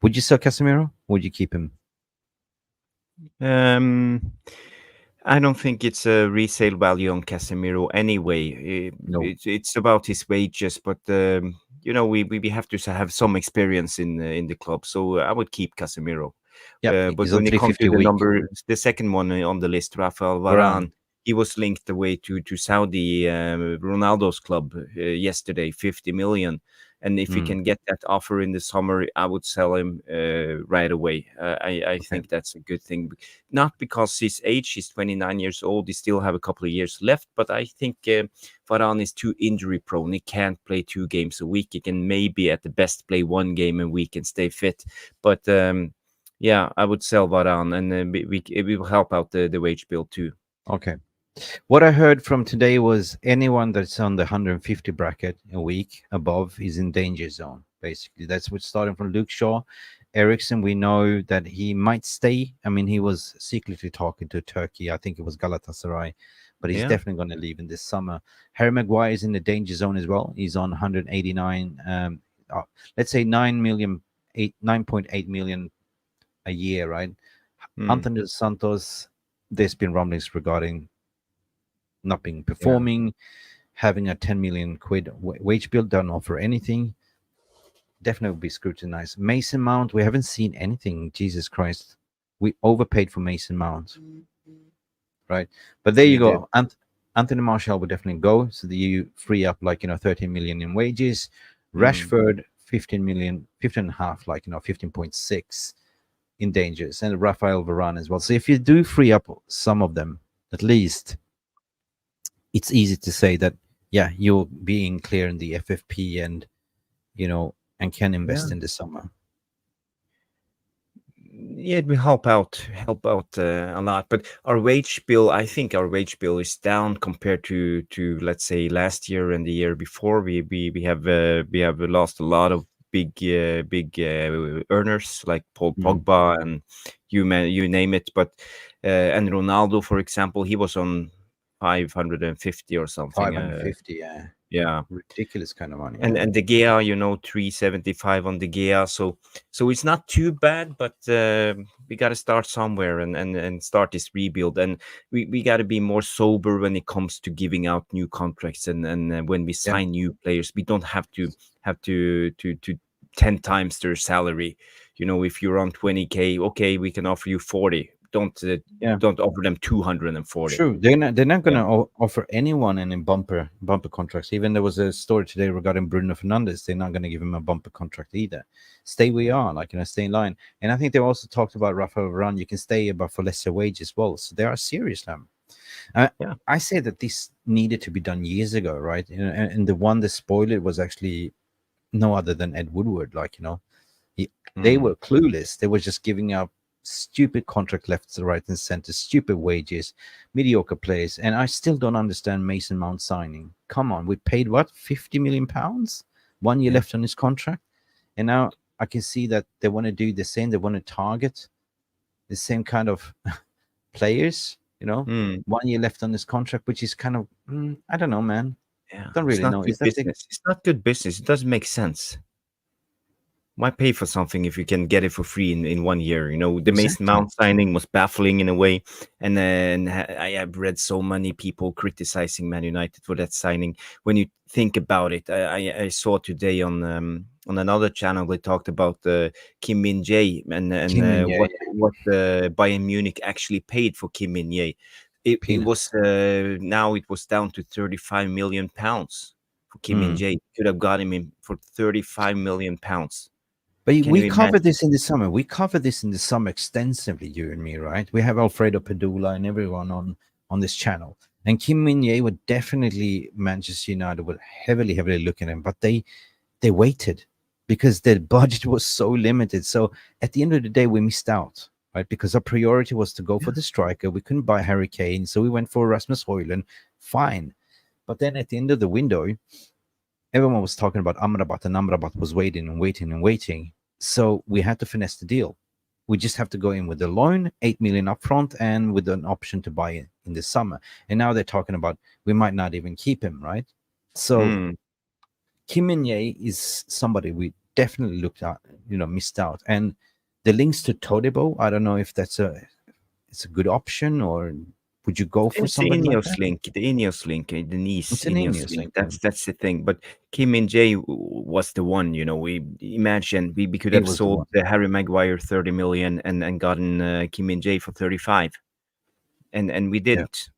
Would you sell Casemiro? Would you keep him? I don't think it's a resale value on Casemiro anyway. No. It's about his wages, but you know, we have to have some experience in the club, so I would keep Casemiro. Yeah, But he's on when it comes 350 to a week. the second one on the list, Rafael Varane. Varane, he was linked away to Saudi Ronaldo's club yesterday, 50 million. And if you can get that offer in the summer, I would sell him right away. I think that's a good thing. Not because his age, he's 29 years old, he still have a couple of years left, but I think Varane is too injury prone. He can't play 2 games a week. He can maybe at the best play 1 game a week and stay fit. But yeah, I would sell Varane, and it will help out the wage bill too. Okay. What I heard from today was anyone that's on the 150 bracket a week above is in danger zone. Basically, that's what's starting from Luke Shaw. Ericsson, we know that he might stay. I mean, he was secretly talking to Turkey. I think it was Galatasaray, but he's definitely going to leave in this summer. Harry Maguire is in the danger zone as well. He's on 189, let's say 9.8 million a year, right? Anthony Dos Santos, there's been rumblings regarding not being performing, having a 10 million quid wage bill, don't offer anything. Definitely will be scrutinized. Mason Mount, we haven't seen anything. Jesus Christ, we overpaid for Mason Mount, right? But there you go. Anthony Martial would definitely go, so that you free up 13 million in wages. Rashford, 15 million, 15.5, 15.6 in dangers, and Rafael Varane as well. So if you do free up some of them, at least, it's easy to say that, you're being clear in the FFP and, and can invest in the summer. Yeah, it will help out a lot. But our wage bill, I think our wage bill is down compared to let's say last year and the year before. We have lost a lot of big earners like Paul Pogba and you name it. But and Ronaldo, for example, he was on 550 or something. 550, yeah, ridiculous kind of money. And De Gea, 375 on De Gea. So it's not too bad, but we got to start somewhere and start this rebuild. And we got to be more sober when it comes to giving out new contracts. And when we sign new players, we don't have to 10 times their salary. If you're on 20K, okay, we can offer you 40. Don't offer them 240. True, they're not going to offer anyone any bumper contracts. Even there was a story today regarding Bruno Fernandes. They're not going to give him a bumper contract either. Stay where you are, stay in line. And I think they also talked about Rafael Varane. You can stay, but for lesser wage as well. So they are serious now. I say that this needed to be done years ago, right? And the one that spoiled it was actually no other than Ed Woodward. They were clueless. They were just giving up stupid contract left, right, and center, stupid wages, mediocre players. And I still don't understand Mason Mount signing. Come on, we paid what, 50 million pounds? 1 year left on his contract. And now I can see that they want to do the same. They want to target the same kind of players, 1 year left on his contract, which is kind of, I don't know, man. Yeah, don't really know. It's not good business. It doesn't make sense. Why pay for something if you can get it for free in 1 year? The Mason Mount signing was baffling in a way. And then I have read so many people criticizing Man United for that signing. When you think about it, I saw today on another channel, they talked about Kim Min-jae and what Bayern Munich actually paid for Kim Min-jae. It was now it was down to 35 million pounds for Kim Min-jae. Could have got him in for 35 million pounds. But we covered this in the summer. We covered this in the summer extensively, you and me, right? We have Alfredo Padula and everyone on this channel. And Kim Min-jae would definitely, Manchester United would heavily look at him. But they waited because their budget was so limited. So at the end of the day, we missed out, right? Because our priority was to go for the striker. We couldn't buy Harry Kane. So we went for Rasmus Højlund. Fine. But then at the end of the window, everyone was talking about Amrabat, and Amrabat was waiting. So we had to finesse the deal. We just have to go in with the loan, 8 million upfront, and with an option to buy it in the summer. And now they're talking about we might not even keep him, right? So Mm. Kim Min-jae is somebody we definitely looked at, missed out. And the links to Todibo, I don't know if it's a good option, or would you go for It's the somebody like INEOS that? link, the Nice It's an INEOS Ineos link. link. Yeah. That's the thing. But Kim Min Jae was the one. We imagine we could He have was the sold one. the Harry Maguire 30 million and gotten Kim Min Jae for 35, and we didn't.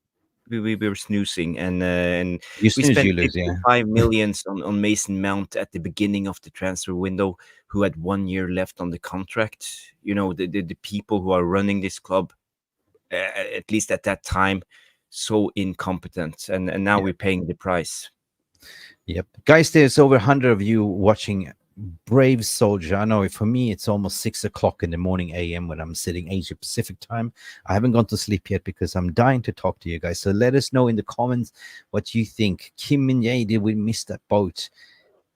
We were snoozing, and You we snooze, spent you lose. Yeah. 55 millions on Mason Mount at the beginning of the transfer window, who had 1 year left on the contract. The people who are running this club, at least at that time, so incompetent, and now Yeah. we're paying the price. Yep. Guys, there's over 100 of you watching. Brave soldier. I know for me, it's almost 6 o'clock in the morning AM when I'm sitting Asia Pacific time. I haven't gone to sleep yet because I'm dying to talk to you guys. So let us know in the comments what you think. Kim Min-jae, did we miss that boat?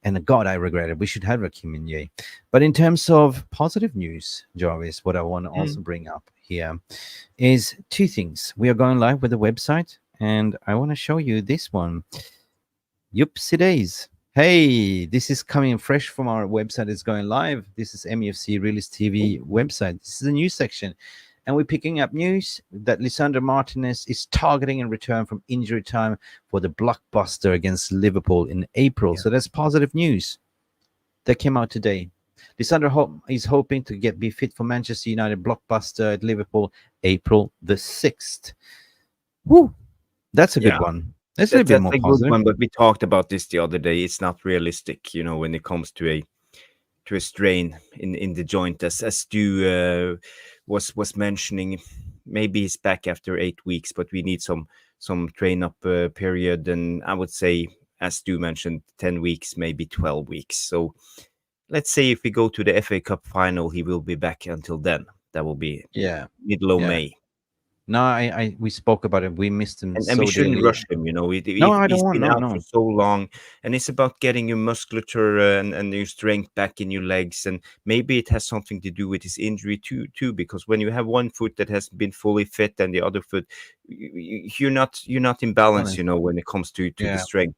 And God, I regret it. We should have a Kim Min-jae. But in terms of positive news, Jarvis, what I want to also bring up here is two things. We are going live with the website, and I want to show you this one. Yupsy days. Hey, this is coming fresh from our website. It's going live. This is Mufc Realist TV website. This is a news section. And we're picking up news that Lisandro Martinez is targeting a return from injury time for the blockbuster against Liverpool in April. So that's positive news that came out today. Lisandro is hoping to be fit for Manchester United blockbuster at Liverpool April the 6th. Woo! That's a good one. That's a little bit more a good positive. one, but we talked about this the other day. It's not realistic, when it comes to a strain in the joint, as Stu was mentioning. Maybe he's back after 8 weeks, but we need some train up period, and I would say, as Stu mentioned, 10 weeks, maybe 12 weeks. So let's say if we go to the FA Cup final, he will be back until then. That will be middle of May. No, we spoke about it. We missed him And we shouldn't dearly. rush him, No, I don't He's want. been No, out no. for so long, and it's about getting your musculature and your strength back in your legs, and maybe it has something to do with his injury too. Because when you have one foot that has been fully fit and the other foot, you're not in balance, when it comes to the strength.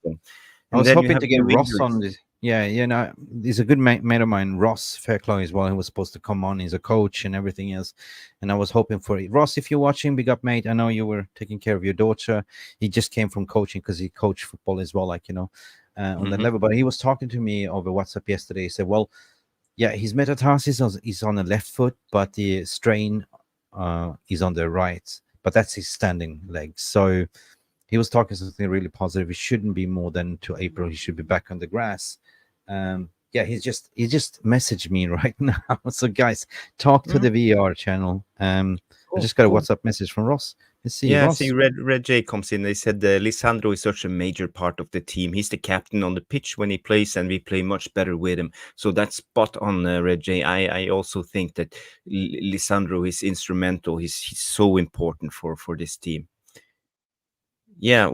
I was then you hoping have to get new Ross injuries. on this. Yeah, there's a good mate of mine, Ross Fairclough, as well, who was supposed to come on. He's a coach and everything else. And I was hoping for it. Ross, if you're watching, big up, mate. I know you were taking care of your daughter. He just came from coaching because he coached football as well, on that level. But he was talking to me over WhatsApp yesterday. He said, well, yeah, his metatarsus is on the left foot, but the strain is on the right. But that's his standing leg. So he was talking something really positive. It shouldn't be more than to April. He should be back on the grass. He just messaged me right now. So guys, talk to the VR channel. I just got a WhatsApp message from Ross. Let's see. Yeah, Ross. see, Red J comes in. They said Lisandro is such a major part of the team. He's the captain on the pitch when he plays, and we play much better with him. So that's spot on, Red J. I also think that Lisandro is instrumental. He's so important for this team. Yeah,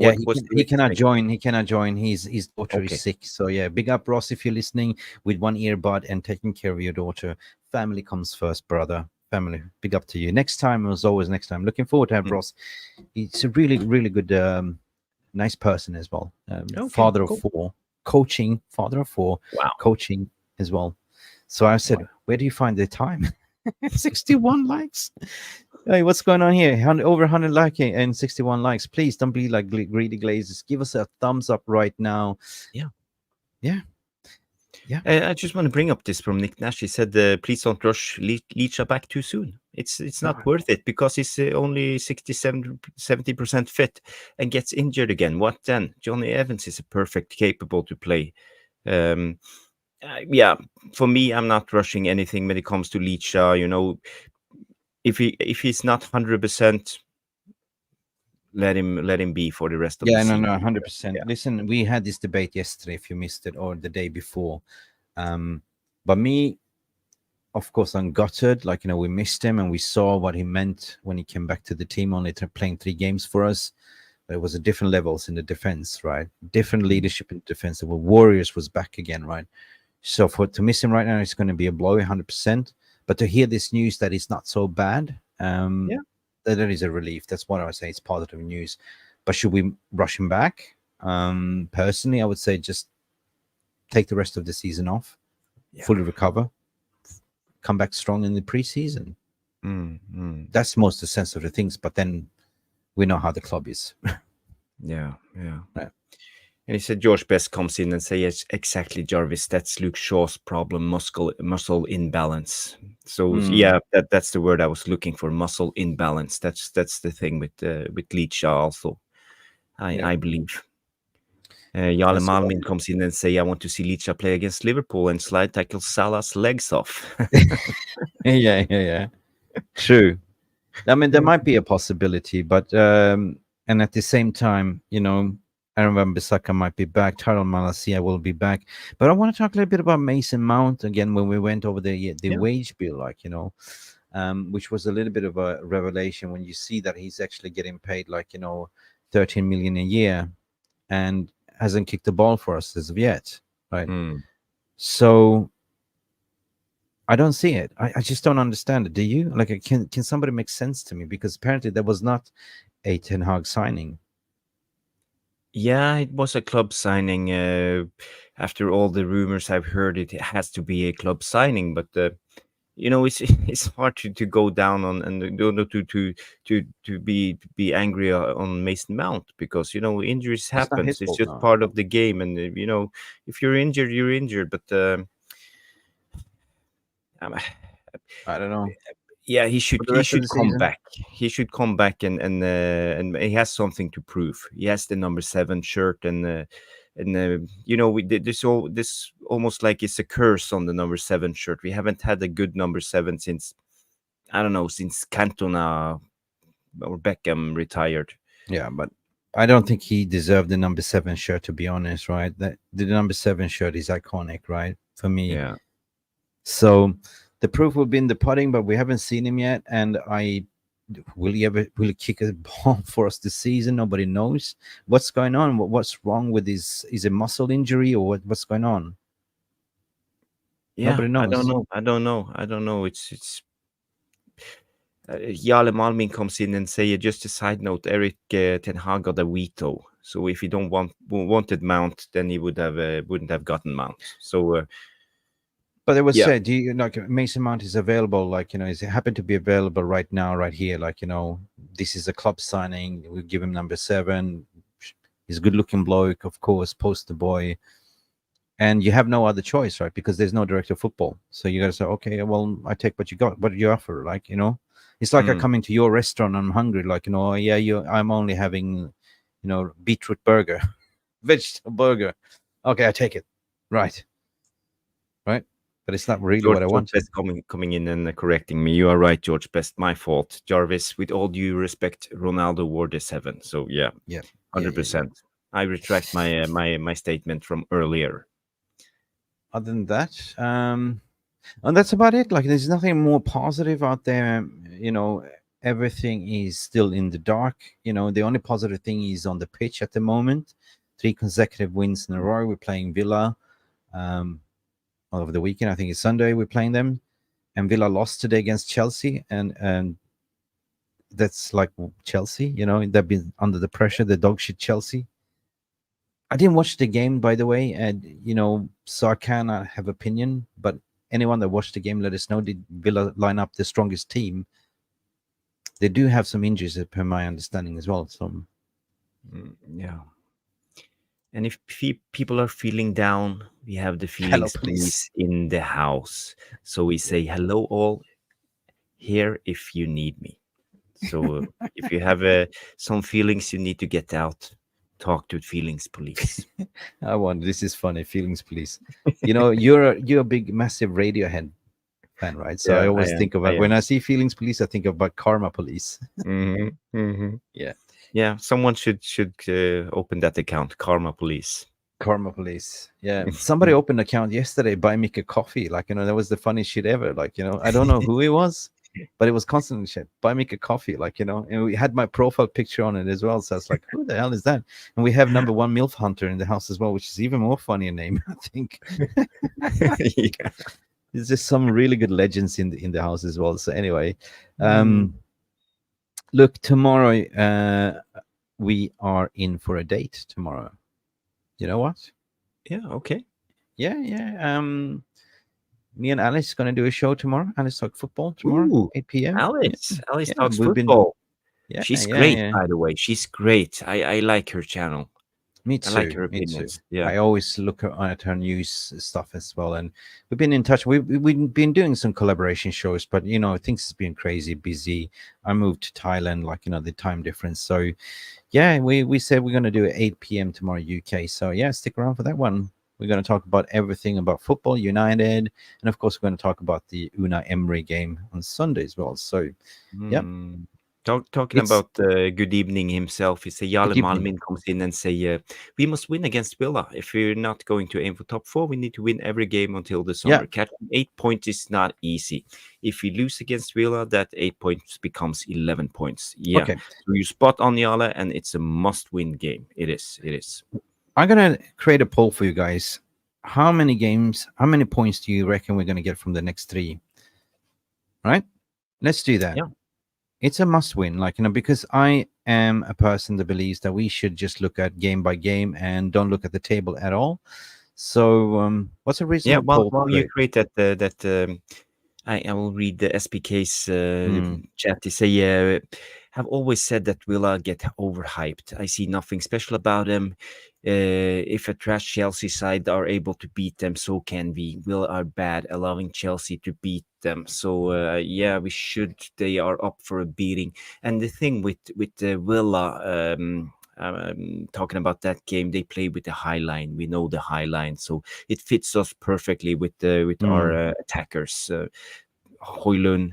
he cannot join. He cannot join. His daughter is sick. So yeah, big up, Ross, if you're listening with one earbud and taking care of your daughter. Family comes first, brother. Family, big up to you. Next time, as always, next time. Looking forward to have Ross. He's a really, really good, nice person as well. Father of four, coaching, father of four, coaching as well. So I said, where do you find the time? 61 likes. Hey, what's going on here? Over 100 liking and 61 likes. Please don't be like greedy glazers. Give us a thumbs up right now. Yeah. I just want to bring up this from Nick Nash. He said, please don't rush Licha back too soon. It's not worth it because he's only 70% fit and gets injured again. What then? Johnny Evans is a perfect capable to play. For me, I'm not rushing anything when it comes to Licha. If he's not 100%, let him be for the rest of the season. No, 100%. Listen, we had this debate yesterday, if you missed it, or the day before. But me, of course, I'm gutted. We missed him, and we saw what he meant when he came back to the team, only playing 3 games for us. But it was a different levels in the defense, right? Different leadership in defense. The Warriors was back again, right? So to miss him right now, it's going to be a blow, 100%. But to hear this news that it's not so bad, that is a relief. That's what I would say. It's positive news. But should we rush him back? Personally, I would say just take the rest of the season off, Yeah. fully recover, come back strong in the preseason. Mm. That's most the sense of the things. But then we know how the club is. Yeah. Right. And he said George Best comes in and says, yes, exactly, Jarvis. That's Luke Shaw's problem, muscle imbalance. So yeah, that's the word I was looking for, muscle imbalance. That's the thing with Leach also, I believe. Jarle That's Malmin comes in and say, I want to see Licha play against Liverpool and slide tackle Salah's legs off. yeah. True. I mean, there might be a possibility, but and at the same time, Aaron Wan-Bissaka might be back. Tyrell Malacia will be back. But I want to talk a little bit about Mason Mount again when we went over the wage bill, which was a little bit of a revelation when you see that he's actually getting paid 13 million a year and hasn't kicked the ball for us as of yet, right? So I don't see it. I just don't understand it. Do you? Can somebody make sense to me? Because apparently there was not a Ten Hag signing. Yeah, it was a club signing. After all the rumors I've heard, it has to be a club signing. But it's hard to go down on and to be angry on Mason Mount because injuries It's not happen. his It's fault, just no. part of the game, and if you're injured, you're injured. But I don't know. yeah, he For the should rest of the come season? back. He should come back and he has something to prove. He has the number 7 shirt and we did this almost like it's a curse on the number 7 shirt. We haven't had a good number 7 since I don't know, since Cantona or Beckham retired. Yeah, but I don't think he deserved the number 7 shirt, to be honest, right? The number 7 shirt is iconic, right? For me. Yeah. So the proof will be in the pudding, but we haven't seen him yet. And will he kick a ball for us this season? Nobody knows. What's going on? What's wrong with his? Is it muscle injury or what's going on? Yeah, Nobody knows. I don't know. It's Jarle Malmin comes in and say, just a side note, Eric Ten Hag got a veto. So if he don't wanted Mount, then he wouldn't have gotten Mount. So but it was said, Mason Mount is available, is it happen to be available right now, right here? This is a club signing. We give him number 7. He's a good-looking bloke, of course, poster boy. And you have no other choice, right? Because there's no director of football. So you got to say, okay, well, I take what you got. What do you offer? It's like I come into your restaurant and I'm hungry. I'm only having, beetroot burger, vegetable burger. Okay, I take it. Right. But it's not really what I want. George Best coming in and correcting me. You are right, George Best. My fault. Jarvis, with all due respect, Ronaldo wore the 7. So yeah, 100%. I retract my statement from earlier. Other than that, and that's about it. There's nothing more positive out there. Everything is still in the dark. The only positive thing is on the pitch at the moment. 3 consecutive wins in a row. We're playing Villa over the weekend. I think it's Sunday we're playing them, and Villa lost today against Chelsea, and that's like Chelsea. They've been under the pressure. The dog shit Chelsea. I didn't watch the game, by the way, and so I cannot have opinion. But anyone that watched the game, let us know. Did Villa line up the strongest team? They do have some injuries, per my understanding, as well. So, yeah. And if people are feeling down, we have the feelings police in the house. So we say hello, all here if you need me. So if you have some feelings you need to get out, talk to feelings police. I wonder. This is funny. Feelings police. You're a big, massive Radiohead fan, right? So I always think about when I see feelings police, I think about karma police. Yeah. Someone should open that account, Karma Police. Karma police. Yeah. Somebody opened an account yesterday. Buy Mick a coffee. That was the funniest shit ever. I don't know who it was. But it was constantly shit. Buy me a coffee, and we had my profile picture on it as well. So I was like, who the hell is that? And we have number 1 MILF Hunter in the house as well, which is even more funny a name, I think. Yeah. There's just some really good legends in the house as well. So anyway, look, tomorrow we are in for a date tomorrow. You know what? Yeah, okay. Yeah. Me and Alice going to do a show tomorrow. Alice talk football tomorrow, Ooh, 8 p.m. Alice. Alice Yeah, talks we've been. football. Yeah, She's yeah, great, yeah. by the way. She's great. I like her channel. Me I like too. her Me too. opinions. Yeah. I always look at her news stuff as well, and we've been in touch. We've been doing some collaboration shows, but things has been crazy busy. I moved to Thailand, like the time difference. So yeah, we said we're gonna do it 8 p.m. tomorrow UK. So yeah, stick around for that one. We're gonna talk about everything about football, United, and of course we're gonna talk about the Una Emery game on Sunday as well. So yeah, Talking it's about good evening himself, he say Jarle good evening. Malmin comes in and say, we must win against Villa. If we're not going to aim for top 4, we need to win every game until the summer. Yeah. Catching 8 points is not easy. If we lose against Villa, that 8 points becomes 11 points. Yeah. Okay. So you spot on Jarle, and it's a must-win game. It is. I'm gonna create a poll for you guys. How many points do you reckon we're gonna get from the next 3? Right? Let's do that. Yeah. It's a must win, because I am a person that believes that we should just look at game by game and don't look at the table at all. So what's a reasonable poll? While you create that I will read the SPK's chat. They say, have always said that Villa get overhyped. I see nothing special about them. If a trash Chelsea side are able to beat them, so can we. Villa are bad, allowing Chelsea to beat them. So yeah, we should. They are up for a beating. And the thing with Villa. Talking about that game, they play with the high line. We know the high line, so it fits us perfectly with our attackers. Højlund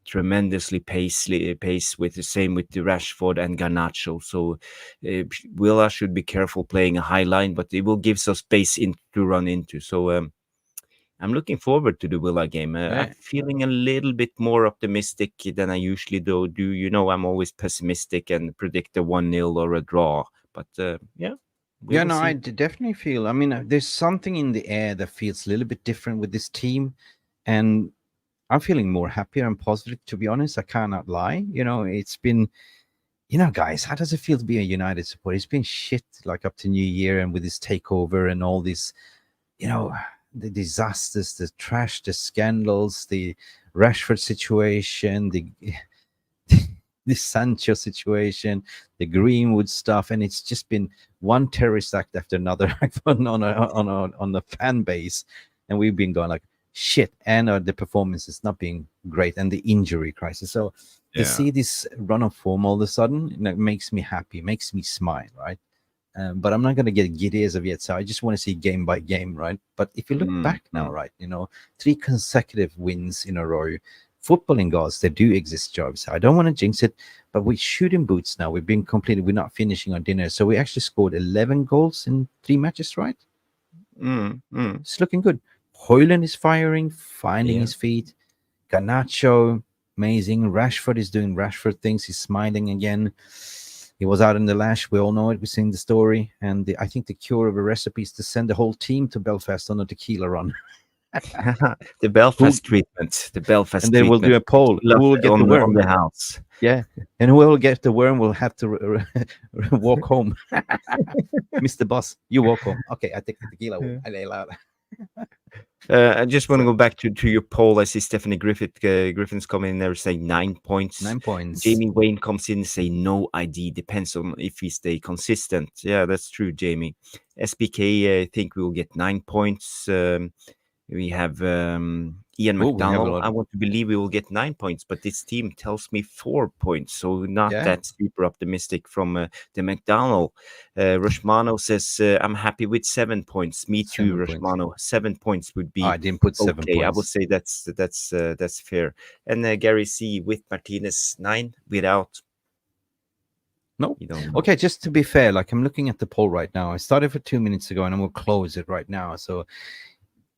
tremendously pace with the same with the Rashford and Garnacho. So Villa should be careful playing a high line, but it will give us space to run into. So I'm looking forward to the Villa game. I'm feeling a little bit more optimistic than I usually do. I'm always pessimistic and predict a 1-0 or a draw. But yeah. I definitely feel. I mean, there's something in the air that feels a little bit different with this team, and I'm feeling more happier and positive. To be honest, I cannot lie. It's been, guys, how does it feel to be a United supporter? It's been shit up to New Year, and with this takeover and all this, the disasters, the trash, the scandals, the Rashford situation, the Sancho situation, the Greenwood stuff, and it's just been one terrorist act after another on the fan base, and we've been going shit, and the performance is not being great, and the injury crisis. So to see this run of form all of a sudden, makes me happy, makes me smile, right? But I'm not going to get giddy as of yet, so I just want to see game by game, right? But if you look back now, right, 3 consecutive wins in a row, footballing gods, they do exist, Jarvis. I don't want to jinx it, but we're shooting boots now. We've been completed. We're not finishing our dinner. So we actually scored 11 goals in 3 matches, right? It's looking good. Højlund is firing, finding his feet. Garnacho, amazing. Rashford is doing Rashford things. He's smiling again. He was out in the lash. We all know it. We've seen the story. And I think the cure of a recipe is to send the whole team to Belfast on a tequila run. The Belfast treatment. The Belfast and then treatment. We'll do a poll. Who will get the worm? On the house. Yeah. And who will get the worm will have to walk home. Mr. Boss, you walk home. Okay, I take the tequila. I lay loud. I just want to go back to your poll. I see Stephanie Griffin's coming in there saying 9 points. 9 points. Jamie Wayne comes in and say no ID. Depends on if we stay consistent. Yeah, that's true, Jamie. SPK, I think we will get 9 points. We have Ian McDonald. I want to believe we will get 9 points, but this team tells me 4 points. So not that super optimistic from the McDonald. Rushmano says, I'm happy with 7 points. Me too, Rushmano. 7 points would be I didn't put 7 points. I would say that's fair. And Gary C with Martinez 9 without. No. Okay, just to be fair, I'm looking at the poll right now. I started for 2 minutes ago and I'm going to close it right now. So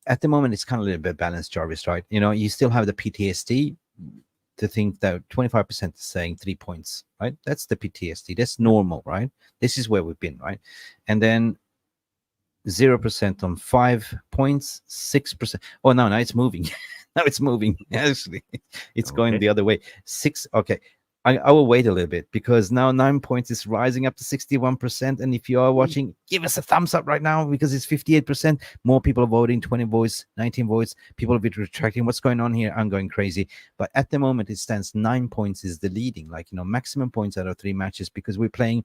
at the moment, it's kind of a little bit balanced, Jarvis, right? You still have the PTSD to think that 25% is saying 3 points, right? That's the PTSD. That's normal, right? This is where we've been, right? And then 0% on 5 points, 6%. Oh, no, it's moving. Now it's moving. Actually, it's going the other way. 6. Okay. I will wait a little bit because now 9 points is rising up to 61%. And if you are watching, give us a thumbs up right now because it's 58%. More people are voting, 20 votes, 19 votes. People are a bit retracting. What's going on here? I'm going crazy. But at the moment, it stands 9 points is the leading, like, maximum points out of 3 matches because we're playing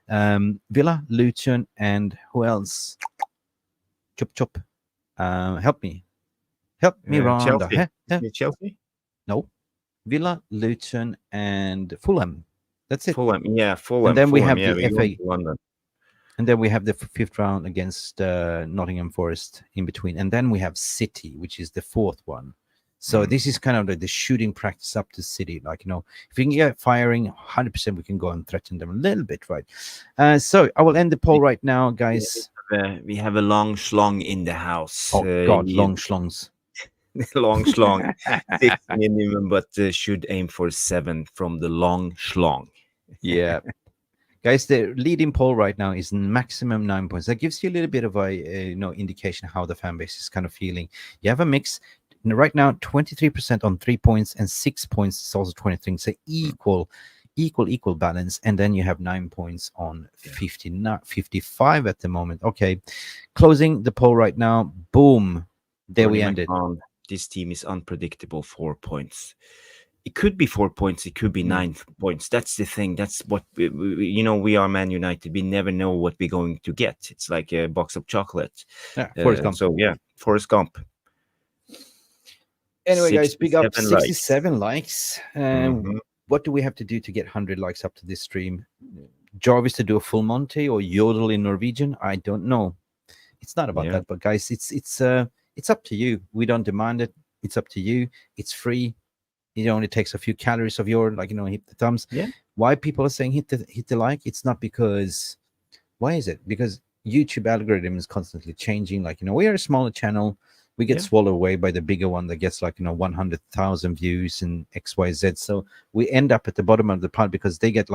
Villa, Luton, and who else? Chop. Help me, Rhonda. Chelsea. Is it Chelsea? No. Villa, Luton, and Fulham. That's it. Fulham. And then we have the we FA. won London. And then we have the fifth round against Nottingham Forest in between. And then we have City, which is the fourth one. So this is kind of like the shooting practice up to City. Like, if we can get firing 100%, we can go and threaten them a little bit, right? So I will end the poll right now, guys. We have a long schlong in the house. Oh, God, long schlongs. Long schlong. 6 minimum, but should aim for 7 from the long schlong. Yeah. Guys, the leading poll right now is maximum 9 points. That gives you a little bit of a indication how the fan base is kind of feeling. You have a mix right now, 23% on 3 points and 6 points is also 23. So equal balance. And then you have 9 points on 55 at the moment. Okay, closing the poll right now. Boom, there we ended. This team is unpredictable. 4 points. It could be 4 points. It could be 9 points. That's the thing. That's what we are Man United. We never know what we're going to get. It's like a box of chocolate. Yeah, Forrest Gump. So yeah, Forrest Gump. Anyway, guys, big up 67 likes. What do we have to do to get 100 likes up to this stream? Jarvis to do a full Monty or yodel in Norwegian? I don't know. It's not about that, but guys, it's up to you. We don't demand it. It's up to you. It's free. It only takes a few calories of your, hit the thumbs. Yeah. Why people are saying hit the like? It's not because. Why is it? Because YouTube algorithm is constantly changing. We are a smaller channel. We get swallowed away by the bigger one that gets 100,000 views and XYZ. So we end up at the bottom of the pile because they get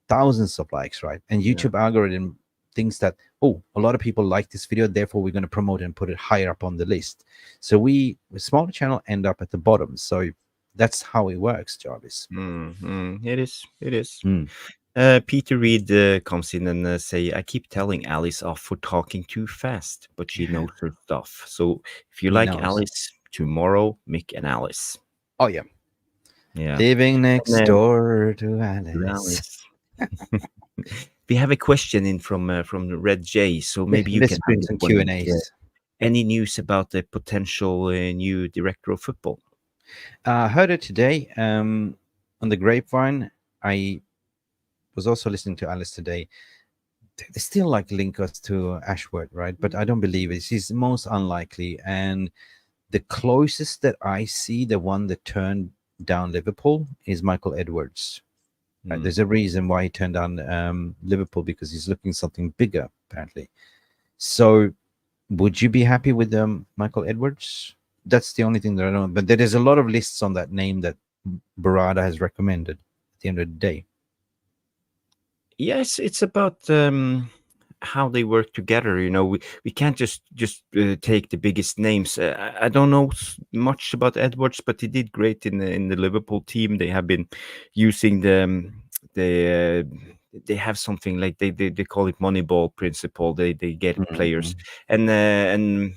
thousands of likes, right? And YouTube algorithm thinks that, a lot of people like this video, therefore we're going to promote it and put it higher up on the list. So we, a smaller channel, end up at the bottom. So that's how it works, Jarvis. It is. Peter Reed comes in and say, I keep telling Alice off for talking too fast, but she knows her stuff. So if you like Alice, tomorrow, Mick and Alice. Oh, yeah. Living next door to Alice. We have a question in from Red J, so maybe you can bring some Q&As. Any news about the potential new director of football? I heard it today on the grapevine. I was also listening to Alice today. They still link us to Ashworth, right? But I don't believe it. She's most unlikely. And the closest that I see, the one that turned down Liverpool, is Michael Edwards. There's a reason why he turned down Liverpool, because he's looking something bigger, apparently. So would you be happy with Michael Edwards? That's the only thing that I know. But there's a lot of lists on that name that Barada has recommended at the end of the day. Yes, it's about how they work together. We can't just take the biggest names. I don't know much about Edwards, but he did great in the Liverpool team. They have been using they have something like they call it Moneyball principle. They get players, and the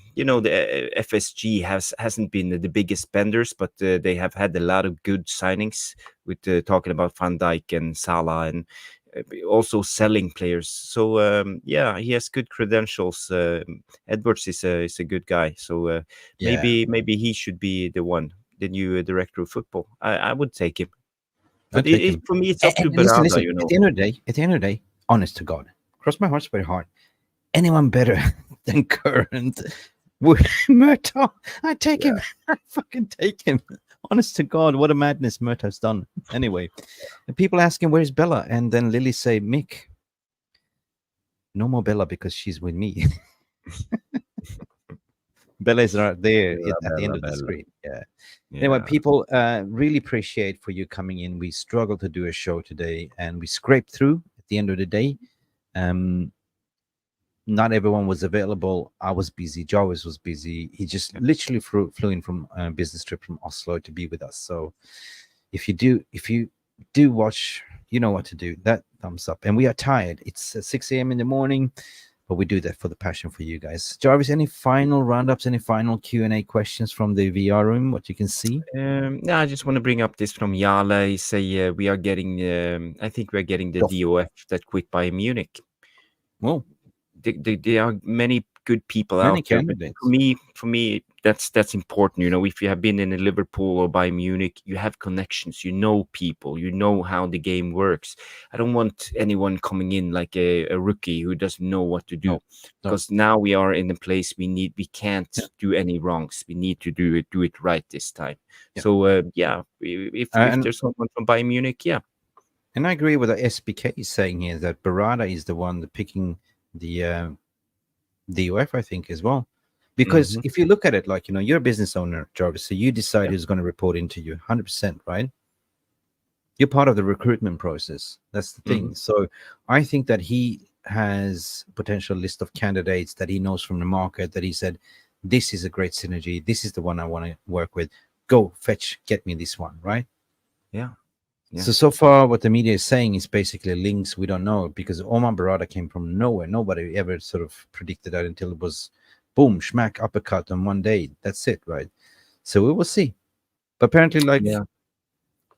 FSG hasn't been the biggest spenders, but they have had a lot of good signings with talking about Van Dijk and Salah and. Also selling players, so he has good credentials. Edwards is a good guy, so maybe he should be the new director of football. I would take him, but for me it's up to Barada. Listen, at the end of the day, honest to God, cross my heart very hard. Anyone better than current Murtaugh? I take him. I fucking take him. Honest to God, what a madness Murtaugh's done. Anyway, and people asking, where's Bella? And then Lily say, Mick, no more Bella because she's with me. Bella is right there at the end of the screen. Yeah. Anyway, people, really appreciate for you coming in. We struggled to do a show today, and we scraped through at the end of the day. Not everyone was available. I was busy. Jarvis was busy. He just literally flew in from a business trip from Oslo to be with us. So if you do watch. You know what to do. That thumbs up. And we are tired. It's 6 a.m. in the morning, but we do that for the passion for you guys. Jarvis, any final roundups? Any final Q&A questions from the VR room? What you can see? No, I just want to bring up this from Yala. He say we are getting. I think we are getting the Doff. DOF that quit by Munich. Well, There are many good people many out there, but candidates. for me, that's important. You know, if you have been in a Liverpool or by Munich, you have connections. You know people. You know how the game works. I don't want anyone coming in like a rookie who doesn't know what to do, No. because now we are in a place we can't do any wrongs. We need to do it right this time. Yeah. So if there's someone from Bayern Munich, yeah. And I agree with what SBK is saying here, that Barada is the one picking the DOF, I think, as well. Because if you look at it, like, you're a business owner, Jarvis, so you decide who's going to report into you 100%, right? You're part of the recruitment process. That's the thing. So I think that he has a potential list of candidates that he knows from the market, that he said, this is a great synergy. This is the one I want to work with. Go get me this one, right? Yeah. So far, what the media is saying is basically links we don't know, because Omar Barada came from nowhere. Nobody ever sort of predicted that until it was boom, schmack, uppercut on one day. That's it, right? So we will see. But apparently,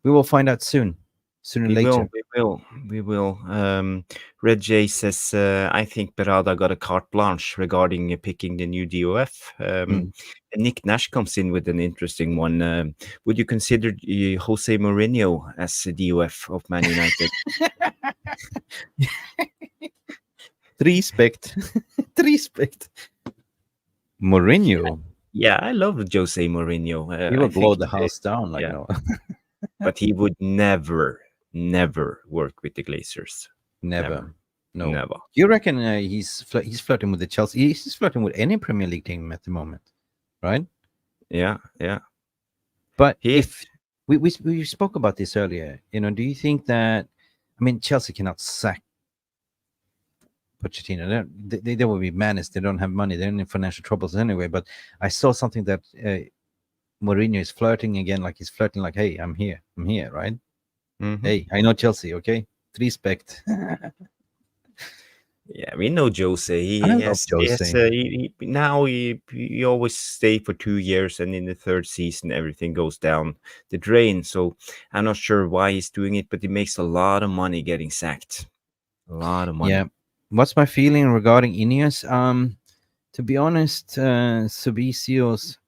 we will find out soon. Sooner or later. We will. Red J says, I think Berada got a carte blanche regarding picking the new DOF. And Nick Nash comes in with an interesting one. Would you consider Jose Mourinho as the DOF of Man United? Respect. Respect. Mourinho. Yeah, I love Jose Mourinho. He will blow the house down, like, no. But he would never work with the Glazers. Never. No. Never. You reckon he's flirting with the Chelsea? He's flirting with any Premier League team at the moment, right? Yeah. But if we spoke about this earlier, do you think that, I mean, Chelsea cannot sack Pochettino? They will be madness. They don't have money. They're in financial troubles anyway. But I saw something that Mourinho is flirting again, like he's flirting, like, hey, I'm here, right? Hey, I know Chelsea, okay? Respect. Yeah, we know Jose. He always stay for 2 years, and in the third season, everything goes down the drain. So I'm not sure why he's doing it, but he makes a lot of money getting sacked. A lot of money. Yeah. What's my feeling regarding INEOS? To be honest, Subicio's,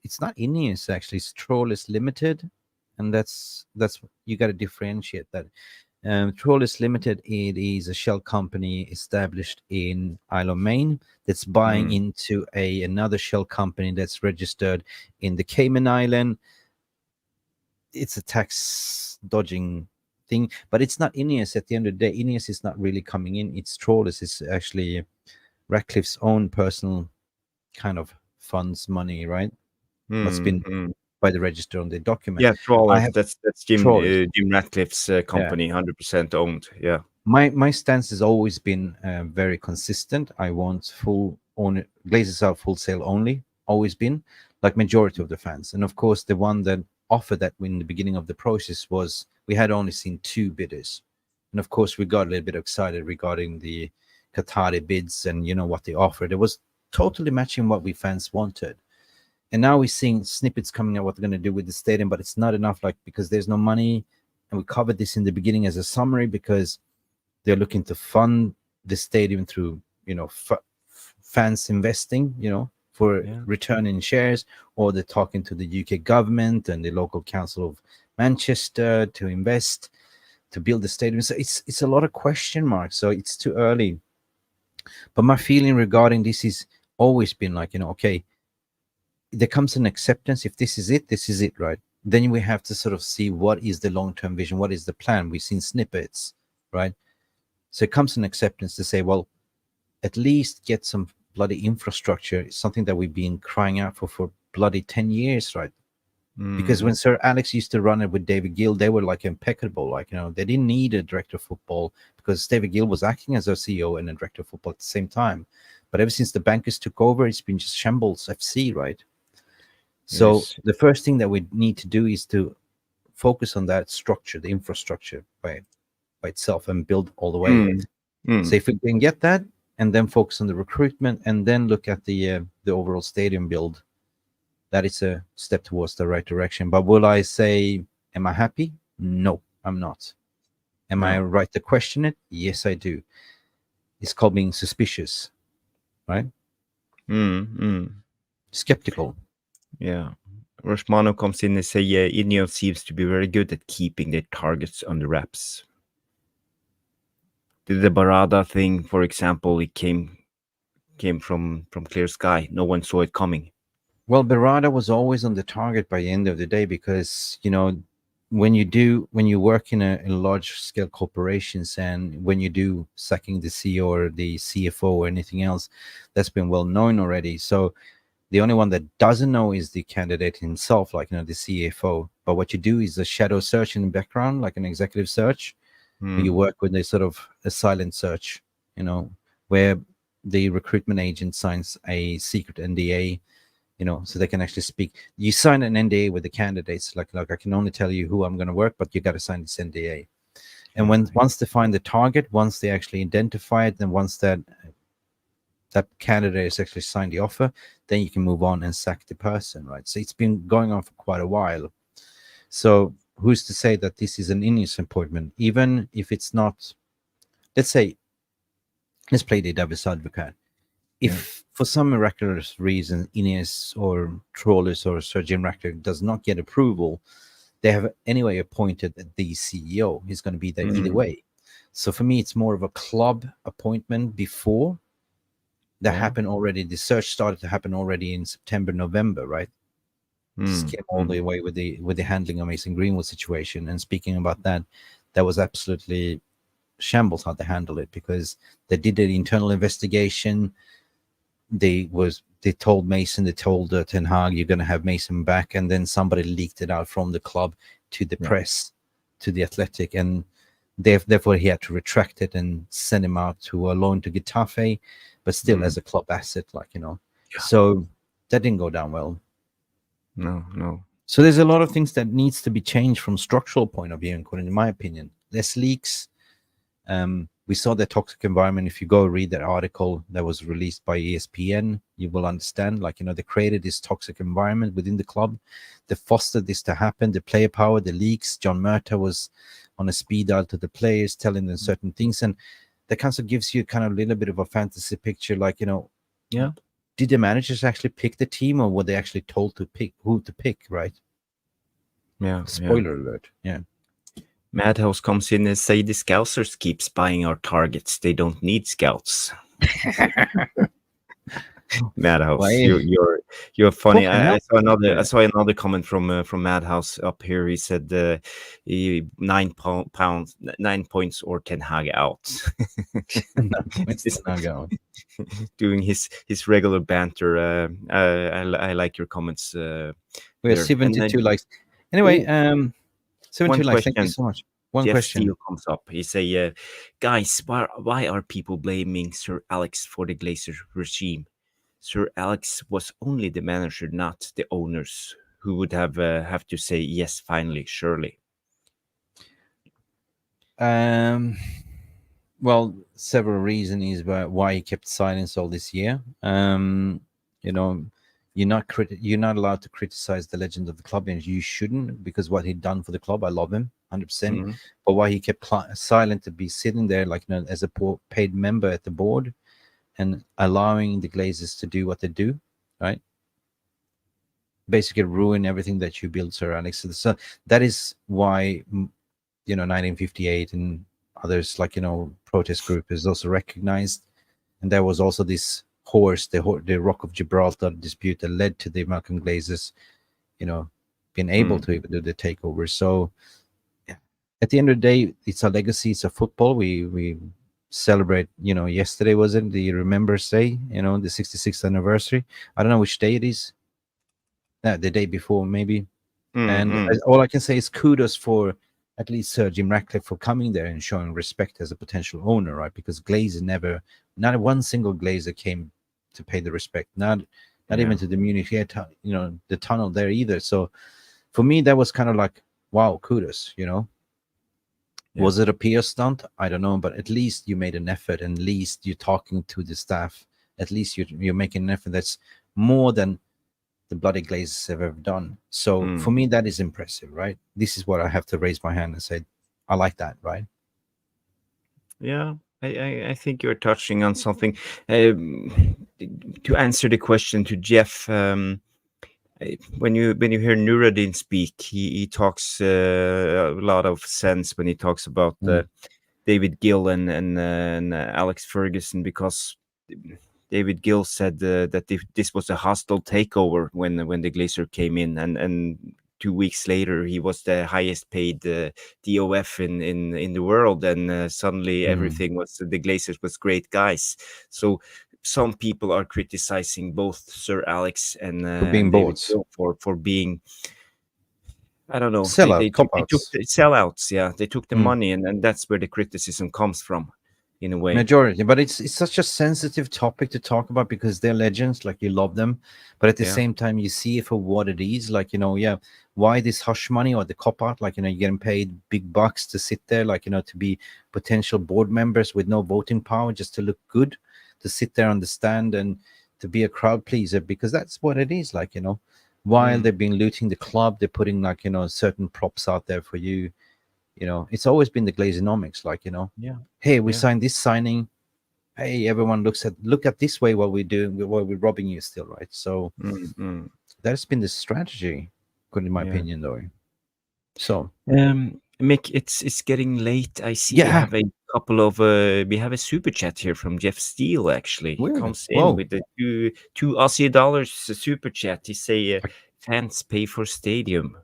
it's not INEOS actually, it's Trollus Limited, and that's you got to differentiate that. Trollus Limited, it is a shell company established in Isle of Man that's buying into another shell company that's registered in the Cayman Island. It's a tax dodging thing, but it's not INEOS at the end of the day. INEOS is not really coming in. It's Trollus. It's actually Rattcliffe's own personal kind of funds money, right? What's been by the register on the document. Yeah, Trollus. That's Jim Rattcliffe's company, 100% owned. Yeah. My stance has always been very consistent. I want full own Glazers are full sale only. Always been, like majority of the fans. And of course, the one that offered that in the beginning of the process was, we had only seen 2 bidders, and of course we got a little bit excited regarding the Qatari bids and what they offered. It was totally matching what we fans wanted. And now we're seeing snippets coming out what they're going to do with the stadium, but it's not enough, like, because there's no money. And we covered this in the beginning as a summary, because they're looking to fund the stadium through, fans investing, for return in shares, or they're talking to the UK government and the local council of Manchester to invest, to build the stadium. So it's a lot of question marks. So it's too early. But my feeling regarding this is always been like, okay, there comes an acceptance. If this is it, right? Then we have to sort of see what is the long-term vision, what is the plan. We've seen snippets, right? So it comes an acceptance to say, well, at least get some bloody infrastructure. It's something that we've been crying out for bloody 10 years, right? Because when Sir Alex used to run it with David Gill, they were like impeccable. Like, they didn't need a director of football, because David Gill was acting as a CEO and a director of football at the same time. But ever since the bankers took over, it's been just shambles FC, right? So the first thing that we need to do is to focus on that structure, the infrastructure by itself, and build all the way. So if we can get that, and then focus on the recruitment, and then look at the overall stadium build, that is a step towards the right direction. But will I say, am I happy? No, I'm not. Am I right to question it? Yes, I do. It's called being suspicious, right? Skeptical. Yeah. Rosmano comes in and say, yeah, INEOS seems to be very good at keeping their targets under wraps. The Barada thing, for example, it came from clear sky. No one saw it coming. Well, Berardi was always on the target by the end of the day, because, you know, when you work in a large scale corporations, and when you do sacking the CEO or the CFO or anything else, that's been well known already. So the only one that doesn't know is the candidate himself, like, you know, the CFO. But what you do is a shadow search in the background, like an executive search. You work with a sort of a silent search, you know, where the recruitment agent signs a secret NDA, you know, so they can actually speak. You sign an NDA with the candidates, like I can only tell you who I'm going to work, but you got to sign this NDA. And once they find the target, once they actually identify it, and once that candidate has actually signed the offer, then you can move on and sack the person, right? So it's been going on for quite a while. So who's to say that this is an INEOS appointment, even if it's not? Let's play the devil's advocate. If for some miraculous reason INEOS or Trawlers or Sir Jim Ratcliffe does not get approval, they have anyway appointed the CEO. He's going to be there either way. So for me, it's more of a club appointment before that happened already. The search started to happen already in September, November, right? Just came all the way with the handling of Mason Greenwood situation. And speaking about that, that was absolutely shambles how they handled it, because they did an internal investigation. They told Mason, they told Ten Hag, you're going to have Mason back, and then somebody leaked it out from the club to the press, to the Athletic, and therefore he had to retract it and send him out to a loan to Getafe, but still as a club asset, like, you know. So that didn't go down well. No. So there's a lot of things that needs to be changed from structural point of view, in my opinion. Less leaks. We saw the toxic environment. If you go read that article that was released by ESPN, you will understand, like, you know, they created this toxic environment within the club. They fostered this to happen. The player power, the leaks. John Murtagh was on a speed dial to the players, telling them certain things. And that kind of gives you kind of a little bit of a fantasy picture, like, you know, did the managers actually pick the team, or were they actually told to pick who to pick, right? Spoiler alert. Madhouse comes in and say the Scousers keep spying our targets. They don't need scouts. Madhouse, you're funny. I saw another comment from Madhouse up here. He said 9 points or Ten Hag out. Doing his regular banter. I like your comments. We have 72 likes. Anyway, 72 likes. Thank you so much. One Jeff question Steele comes up. He say, guys, why are people blaming Sir Alex for the Glazer regime? Sir Alex was only the manager, not the owners, who would have to say yes, finally, surely. Well, several reasons is why he kept silence all this year. You know, you're not allowed to criticize the legend of the club, and you shouldn't, because what he'd done for the club, I love him 100%. But why he kept silent, to be sitting there, like, you know, as a paid member at the board, and allowing the Glazers to do what they do, right? Basically ruin everything that you built, Sir Alex. So that is why, you know, 1958 and others, like, you know, protest group is also recognized. And there was also this the Rock of Gibraltar dispute that led to the Malcolm Glazers, you know, being able to even do the takeover. So at the end of the day, it's a legacy. It's a football. We celebrate, you know, yesterday was it the Remembrance Day, you know, the 66th anniversary. I don't know which day it is. The day before, maybe. And all I can say is kudos for at least Sir Jim Ratcliffe for coming there and showing respect as a potential owner, right? Because Glazer not one single Glazer came to pay the respect, not even to the Munich, you know, the tunnel there either. So for me, that was kind of like wow, kudos, Yeah. Was it a PR stunt? I don't know, but at least you made an effort, and at least you're talking to the staff. At least you're making an effort that's more than the bloody Glazers have ever done. So for me, that is impressive, right? This is what I have to raise my hand and say, I like that, right? Yeah, I think you're touching on something. To answer the question to Jeff, when you hear Nuruddin speak, he talks a lot of sense when he talks about David Gill and Alex Ferguson, because David Gill said that this was a hostile takeover when the Glazer came in, and 2 weeks later he was the highest paid DOF in the world, and suddenly everything was, the Glazers was great guys. So some people are criticizing both Sir Alex and being David bots. Gill for being, I don't know, Sellout, they took cop-outs. the sellouts. Yeah, they took the money, and that's where the criticism comes from, in a way. Majority, but it's such a sensitive topic to talk about because they're legends, like you love them, but at the same time you see it for what it is, like, why this hush money or the cop out, like, you're getting paid big bucks to sit there, like, to be potential board members with no voting power, just to look good, to sit there on the stand and to be a crowd pleaser, because that's what it is, like, while they've been looting the club, they're putting, like, certain props out there for you. It's always been the Glazenomics, like, hey, we signed this signing. Hey, everyone look at this way while we're robbing you still, right? So that's been the strategy, good in my opinion, though. So Mick, it's getting late. I see we have a couple of we have a super chat here from Jeff Steele. Actually, he comes in with the two Aussie dollars super chat. He say, fans pay for stadium,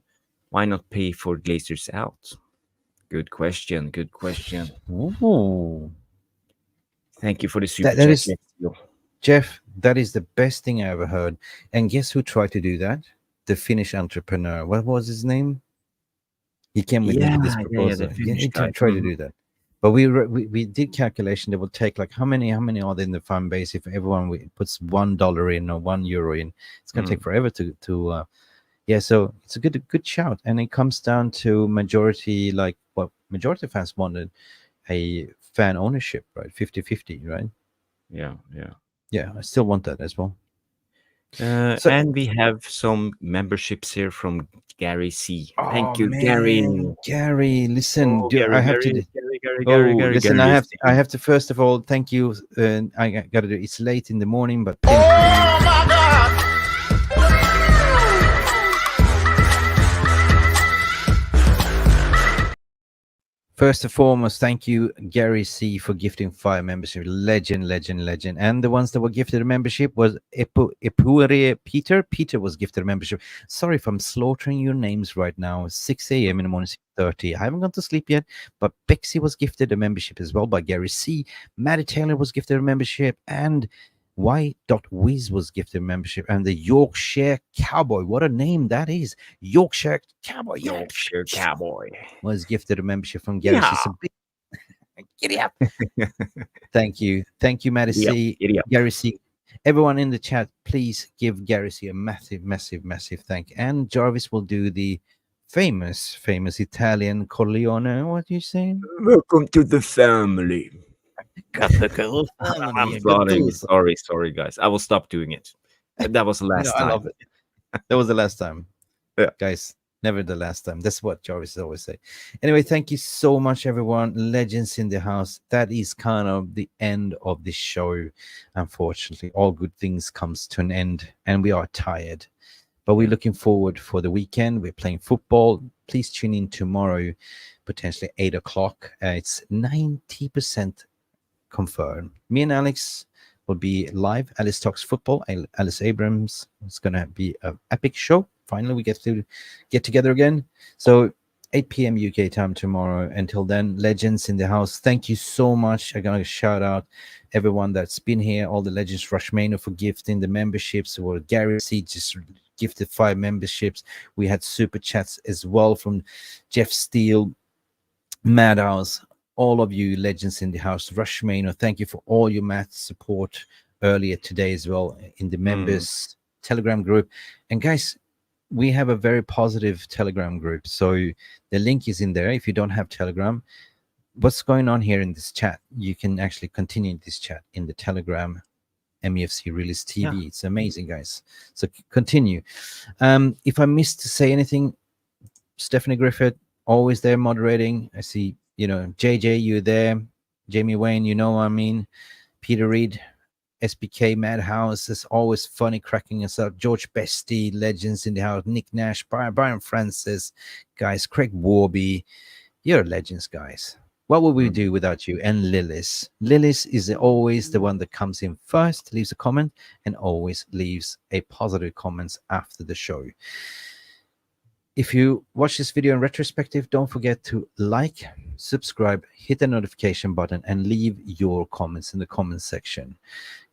why not pay for Glazers out? Good question. Good question. Ooh. Thank you for the super chat, Jeff. That is the best thing I ever heard. And guess who tried to do that? The Finnish entrepreneur. What was his name? He came with this proposal. He tried to do that. But we did calculation. They will take, like, how many are there in the fan base? If everyone puts $1 in or €1 in, it's going to take forever to so it's a good shout. And it comes down to majority, like, what majority of fans wanted, a fan ownership, right? 50-50, right? Yeah, I still want that as well. And we have some memberships here from Gary C. Thank you, Gary. Gary, listen, I have to. Gary, listen, I have to first of all thank you. I got to do. It's late in the morning, but Oh my God! First and foremost, thank you, Gary C, for gifting 5 membership. Legend. And the ones that were gifted a membership was Epure Peter. Peter was gifted a membership. Sorry if I'm slaughtering your names right now. 6 a.m. in the morning, 6:30. I haven't gone to sleep yet, but Bexy was gifted a membership as well by Gary C. Maddie Taylor was gifted a membership, and Y.Wiz was gifted a membership, and the Yorkshire Cowboy, what a name that is, Yorkshire Cowboy, was gifted a membership from Gary C. Giddy up. Thank you, Maddie C, Gary C. Everyone in the chat, please give Gary C a massive thank. And Jarvis will do the famous Italian Corleone. What are you saying? Welcome to the family. I'm sorry, guys. I will stop doing it. That was the last time. I love it. That was the last time. Yeah. Guys, never the last time. That's what Jarvis always say. Anyway, thank you so much, everyone. Legends in the house. That is kind of the end of this show. Unfortunately, all good things comes to an end, and we are tired. But we're looking forward for the weekend. We're playing football. Please tune in tomorrow, potentially 8 o'clock. It's 90% confirmed. Me and Alex will be live. Alice talks football. Alice Abrams. It's gonna be an epic show. Finally, we get to get together again. So 8 p.m. UK time tomorrow. Until then, legends in the house. Thank you so much. I'm gonna shout out everyone that's been here. All the legends, Rushmano for gifting the memberships. Or Gary C just gifted 5 memberships. We had super chats as well from Jeff Steele, Madhouse. All of you legends in the house, Rushmano, thank you for all your math support earlier today as well in the members Telegram group. And guys, we have a very positive Telegram group. So the link is in there. If you don't have Telegram, what's going on here in this chat, you can actually continue this chat in the Telegram MUFC Realist TV. Yeah. It's amazing, guys. So continue. If I missed to say anything, Stephanie Griffith, always there moderating. I see, JJ, you there. Jamie Wayne, you know what I mean. Peter Reed, SBK Madhouse is always funny, cracking us up. George Bestie, legends in the house. Nick Nash, Brian Francis, guys. Craig Warby, you're legends, guys. What would we do without you? And Lillis. Lillis is always the one that comes in first, leaves a comment, and always leaves a positive comments after the show. If you watch this video in retrospective, don't forget to like, subscribe, hit the notification button, and leave your comments in the comment section.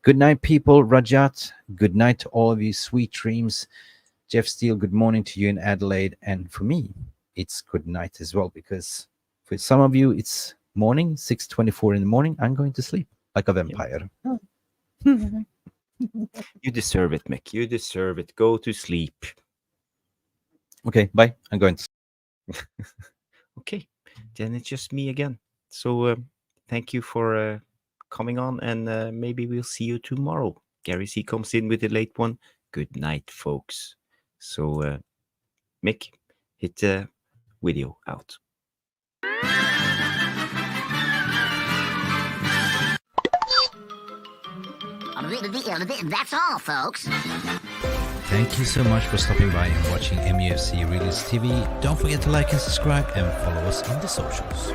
Good night, people. Rajat, good night to all of you. Sweet dreams. Jeff Steele, good morning to you in Adelaide. And for me, it's good night as well, because for some of you, it's morning, 6:24 in the morning. I'm going to sleep like a vampire. You deserve it, Mick. You deserve it. Go to sleep. Okay, bye. I'm going to. Okay, then it's just me again. So thank you for coming on, and maybe we'll see you tomorrow. Gary C comes in with the late one. Good night, folks. So Mick, hit the video out. That's all, folks. Thank you so much for stopping by and watching MUFC Realist TV. Don't forget to like and subscribe and follow us on the socials.